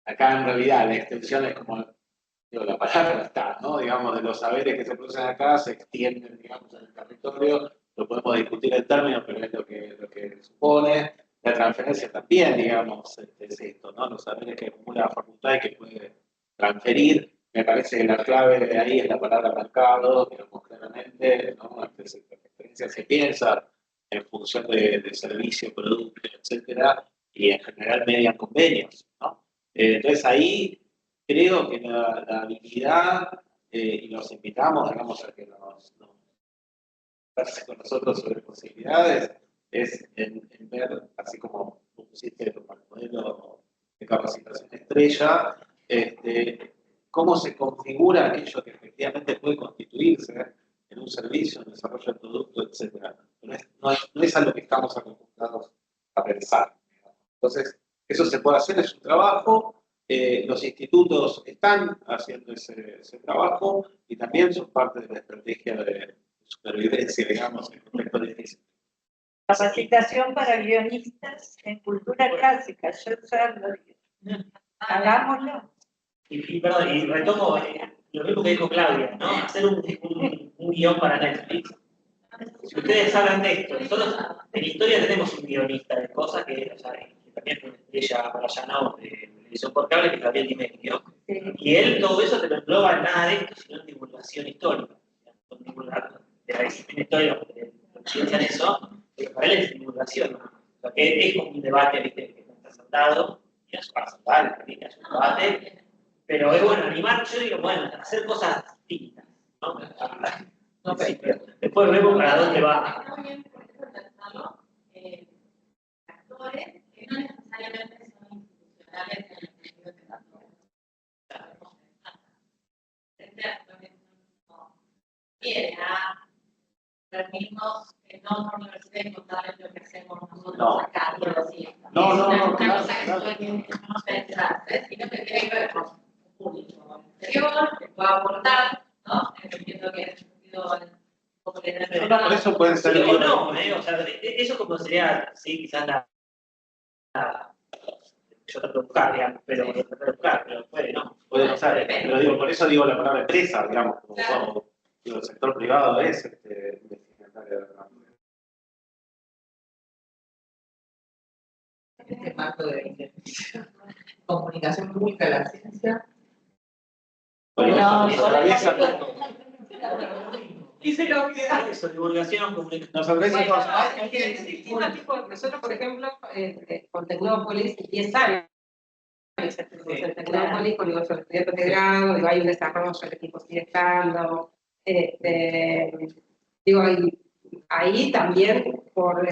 acá en realidad la extensión es como, digo, la palabra está, ¿no? Digamos, de los saberes que se producen acá se extienden, digamos, en el territorio, lo podemos discutir en términos, pero es lo que supone. La transferencia también, digamos, es esto, ¿no? Los saberes que acumula la facultad y que puede transferir. Me parece que la clave de ahí es la palabra mercado, digamos, claramente, ¿no? La experiencia se piensa en función de servicio, producto, etcétera, y en general median convenios, ¿no? Entonces ahí creo que la habilidad, y los invitamos, digamos, a que nos conversen con nosotros sobre posibilidades, es en ver, así como pusiste el modelo de capacitación estrella, cómo se configura aquello que efectivamente puede constituirse en un servicio, en el desarrollo del producto, etc. No es a lo que estamos acostumbrados a pensar. Entonces, eso se puede hacer, es un trabajo. Los institutos están haciendo ese trabajo y también son parte de la estrategia de supervivencia, digamos, en contexto difícil. Capacitación para guionistas en cultura clásica, yo ya lo digo. Hagámoslo. Perdón, y retomo lo mismo que dijo Claudia, ¿no? Hacer un guión para Netflix. Si ustedes hablan de esto, nosotros en historia tenemos un guionista de cosas que, o sea, que también fue una estrella para allá, ¿no? De televisión por cable, que es Gabriel Dimeglio. Sí. Y él todo eso te lo engloba en nada de esto, sino en divulgación histórica. Con divulgación de la disciplina histórica, piensan eso, para él es divulgación. Lo que es como un debate, ¿viste? Que está sentado, y es personal, ¿viste? Es un debate, pero es bueno animar, yo digo, bueno, hacer cosas distintas, ¿no? No, pero después vemos para dónde va. Está bien, por ejemplo, pensarlo, actores que no necesariamente son institucionales en el sentido de actores. Este actor no quiere a los mismos que no por universidad contarles lo que hacemos nosotros acá todos los días. No, Es no, una no, claro, cosa que claro. no pensarse, sino que tiene que ver con un público exterior, que pueda aportar, ¿no? Entiendo que es Por eso pueden ser. Sí, o no, o sea, eso como sería, sí, quizás yo trato de buscar, digamos, pero puede no. Puede no ser, pero digo, por eso digo la palabra empresa, digamos, como todo. Digo, el sector privado es destinatario de la. Este marco de comunicación pública de la ciencia. Bueno, No, nos atraviesa. Y se lo queda eso, divulgación, comunicación. Nos atraviesa Bueno, cosas. es que es distinto tipo, nosotros, por ejemplo, con Tecnópolis, 10 años, en Tecnópolis, con los estudiantes de grado, digo, hay un desarrollo, el equipo sigue estando, digo, ahí también por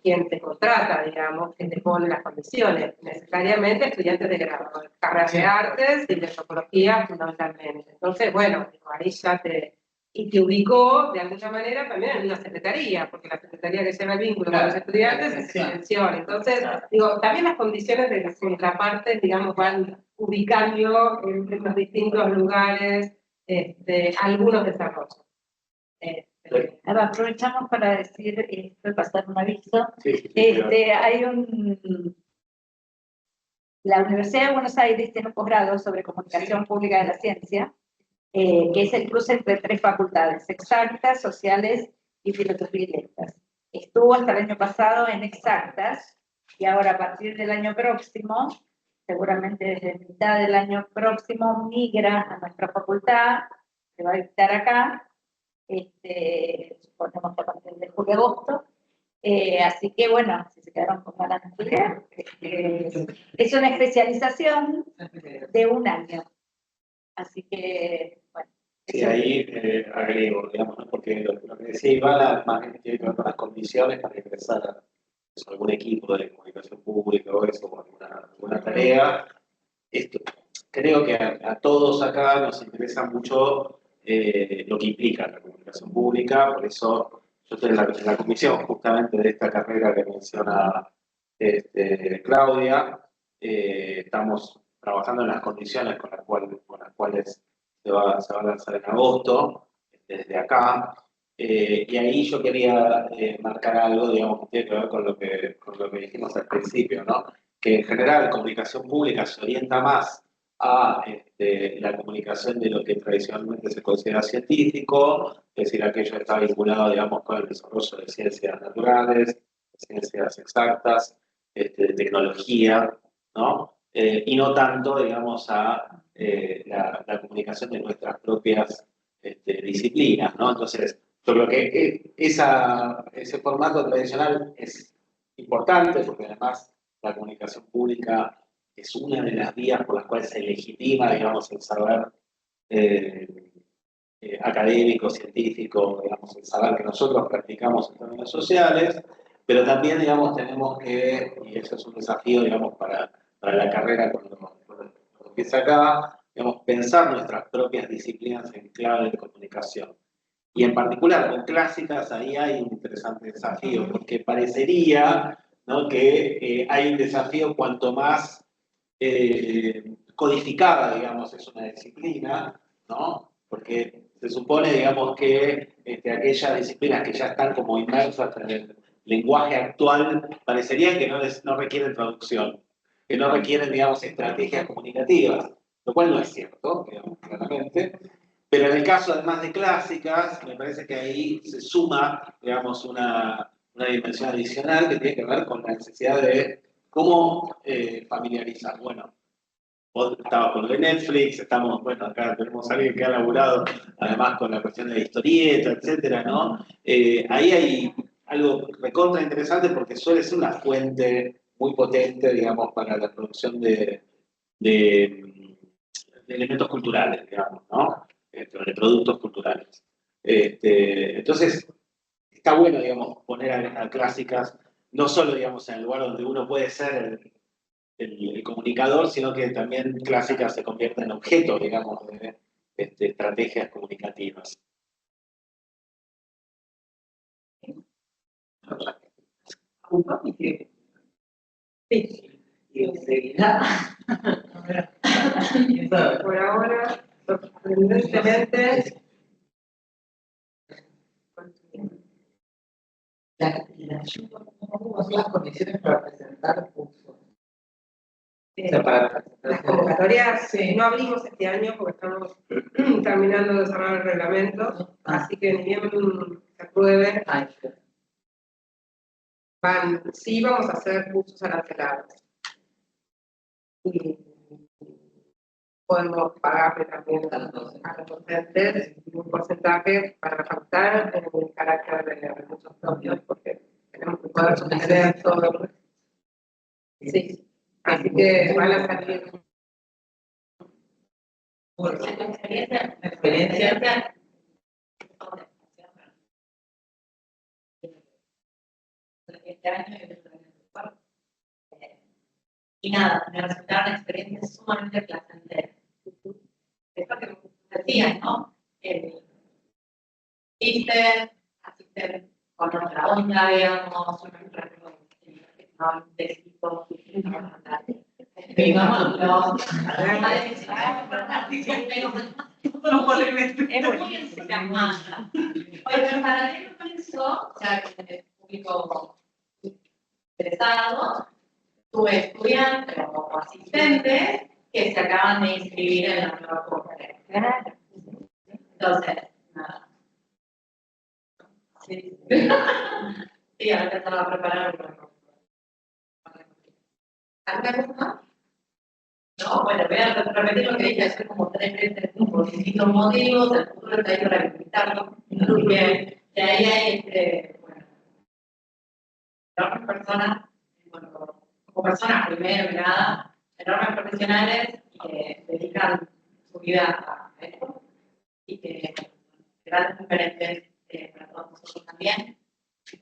quien te contrata, digamos, que te pone las condiciones, necesariamente estudiantes de grado, carreras de artes y de antropología fundamentalmente. Entonces, bueno, digo, ahí ya y te ubicó de alguna manera también en una secretaría, porque la secretaría que lleva el vínculo con los estudiantes es extensión. Entonces, digo, también las condiciones de las contrapartes, digamos, van ubicando en los distintos lugares algunos desarrollos. Ahora aprovechamos para decir, pasar un aviso. Sí, La Universidad de Buenos Aires tiene un posgrado sobre comunicación pública de la ciencia, que es el cruce entre 3 facultades, exactas, sociales y filosofía y letras. Estuvo hasta el año pasado en exactas y ahora a partir del año próximo, seguramente desde mitad del año próximo, migra a nuestra facultad, se va a dictar acá, suponemos que a partir de julio-agosto. Así que bueno, si se quedaron con ganas de estudiar, es una especialización de 1 año. Así que, bueno. Sí, ahí agrego, digamos, ¿no? Porque lo que decía Ivana, más bien tiene que ver con las condiciones para ingresar a algún equipo de comunicación pública o eso, o alguna tarea. Esto, creo que a todos acá nos interesa mucho lo que implica la comunicación pública, por eso yo estoy en la comisión justamente de esta carrera que menciona Claudia. Estamos trabajando en las condiciones con las cuales se va a lanzar en agosto, desde acá. Y ahí yo quería marcar algo, digamos, que tiene que ver con lo que dijimos al principio, ¿no? Que en general comunicación pública se orienta más a la comunicación de lo que tradicionalmente se considera científico, es decir, aquello que está vinculado, digamos, con el desarrollo de ciencias naturales, ciencias exactas, de tecnología, ¿no? Y no tanto, digamos, a la comunicación de nuestras propias disciplinas, ¿no? Entonces, yo creo que ese formato tradicional es importante porque además la comunicación pública es una de las vías por las cuales se legitima, digamos, el saber académico, científico, digamos, el saber que nosotros practicamos en términos sociales, pero también, digamos, tenemos que, y eso es un desafío, digamos, para la carrera cuando empieza acá, digamos, pensar nuestras propias disciplinas en clave de comunicación. Y en particular con clásicas, ahí hay un interesante desafío, porque parecería, ¿no?, que hay un desafío cuanto más codificada, digamos, es una disciplina, ¿no? Porque se supone, digamos, que aquellas disciplinas que ya están como inmersas en el lenguaje actual, parecería que no requieren traducción, que no requieren, digamos, estrategias comunicativas, lo cual no es cierto, digamos, claramente. Pero en el caso, además de clásicas, me parece que ahí se suma, digamos, una dimensión adicional que tiene que ver con la necesidad de cómo familiarizar. Bueno, vos estabas con lo de Netflix, estamos, bueno, acá tenemos a alguien que ha laburado, además con la cuestión de la historieta, etcétera, ¿no? Ahí hay algo recontra interesante porque suele ser una fuente muy potente, digamos, para la producción de elementos culturales, digamos, ¿no? De productos culturales. Entonces, está bueno, digamos, poner a clásicas, no solo, digamos, en el lugar donde uno puede ser el comunicador, sino que también clásicas se convierte en objeto, digamos, de estrategias comunicativas. Sí. Y seguirá. Por ahora, sorprendentemente, ¿Cómo son las condiciones para presentar cursos? O eh, sea, para las convocatorias no abrimos este año porque estamos terminando de cerrar el reglamento, así que ni bien se apruebe, sí vamos a hacer cursos arancelados. Y podemos pagarle también a los docentes un porcentaje para resaltar el carácter de recursos propios, porque tenemos que poder sostener todo. Sí, así que van a salir. experiencia. Este año y el otro año. Y nada, me resultaron experiencias sumamente placenteras. Es lo que decías, ¿no? Asisten con otra onda, digamos, de equipo, mi mamá, es muy entusiasmada. Oye, pero paralelo con eso, o sea, con el público interesado, tuve estudiantes o asistentes que se acaban de inscribir en la nueva conferencia. Entonces, nada. Sí. Sí, ahora empezaba a preparar. ¿Alguna cosa más? No, bueno, voy a repetir lo que dije hace como 3 veces por distintos motivos, el futuro está ahí para limitarlo, porque de ahí hay, bueno, enormes personas, bueno, como personas primero que nada, enormes profesionales que dedican su vida a esto y que grandes diferentes para todos nosotros también.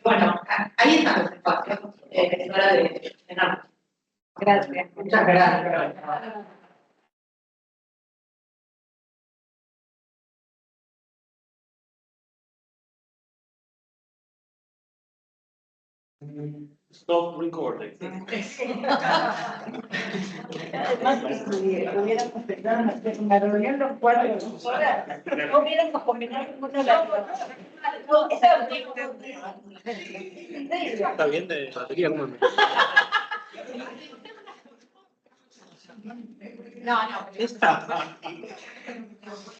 Bueno, ahí están los espacios, es hora de llenarlos. Gracias. Muchas gracias. Stop recording. Además, si hubiéramos pensado en hacer una reunión los 4 horas, no hubiéramos combinado ninguna de las dos. Está bien de batería, ¿cómo me? No, no. Está.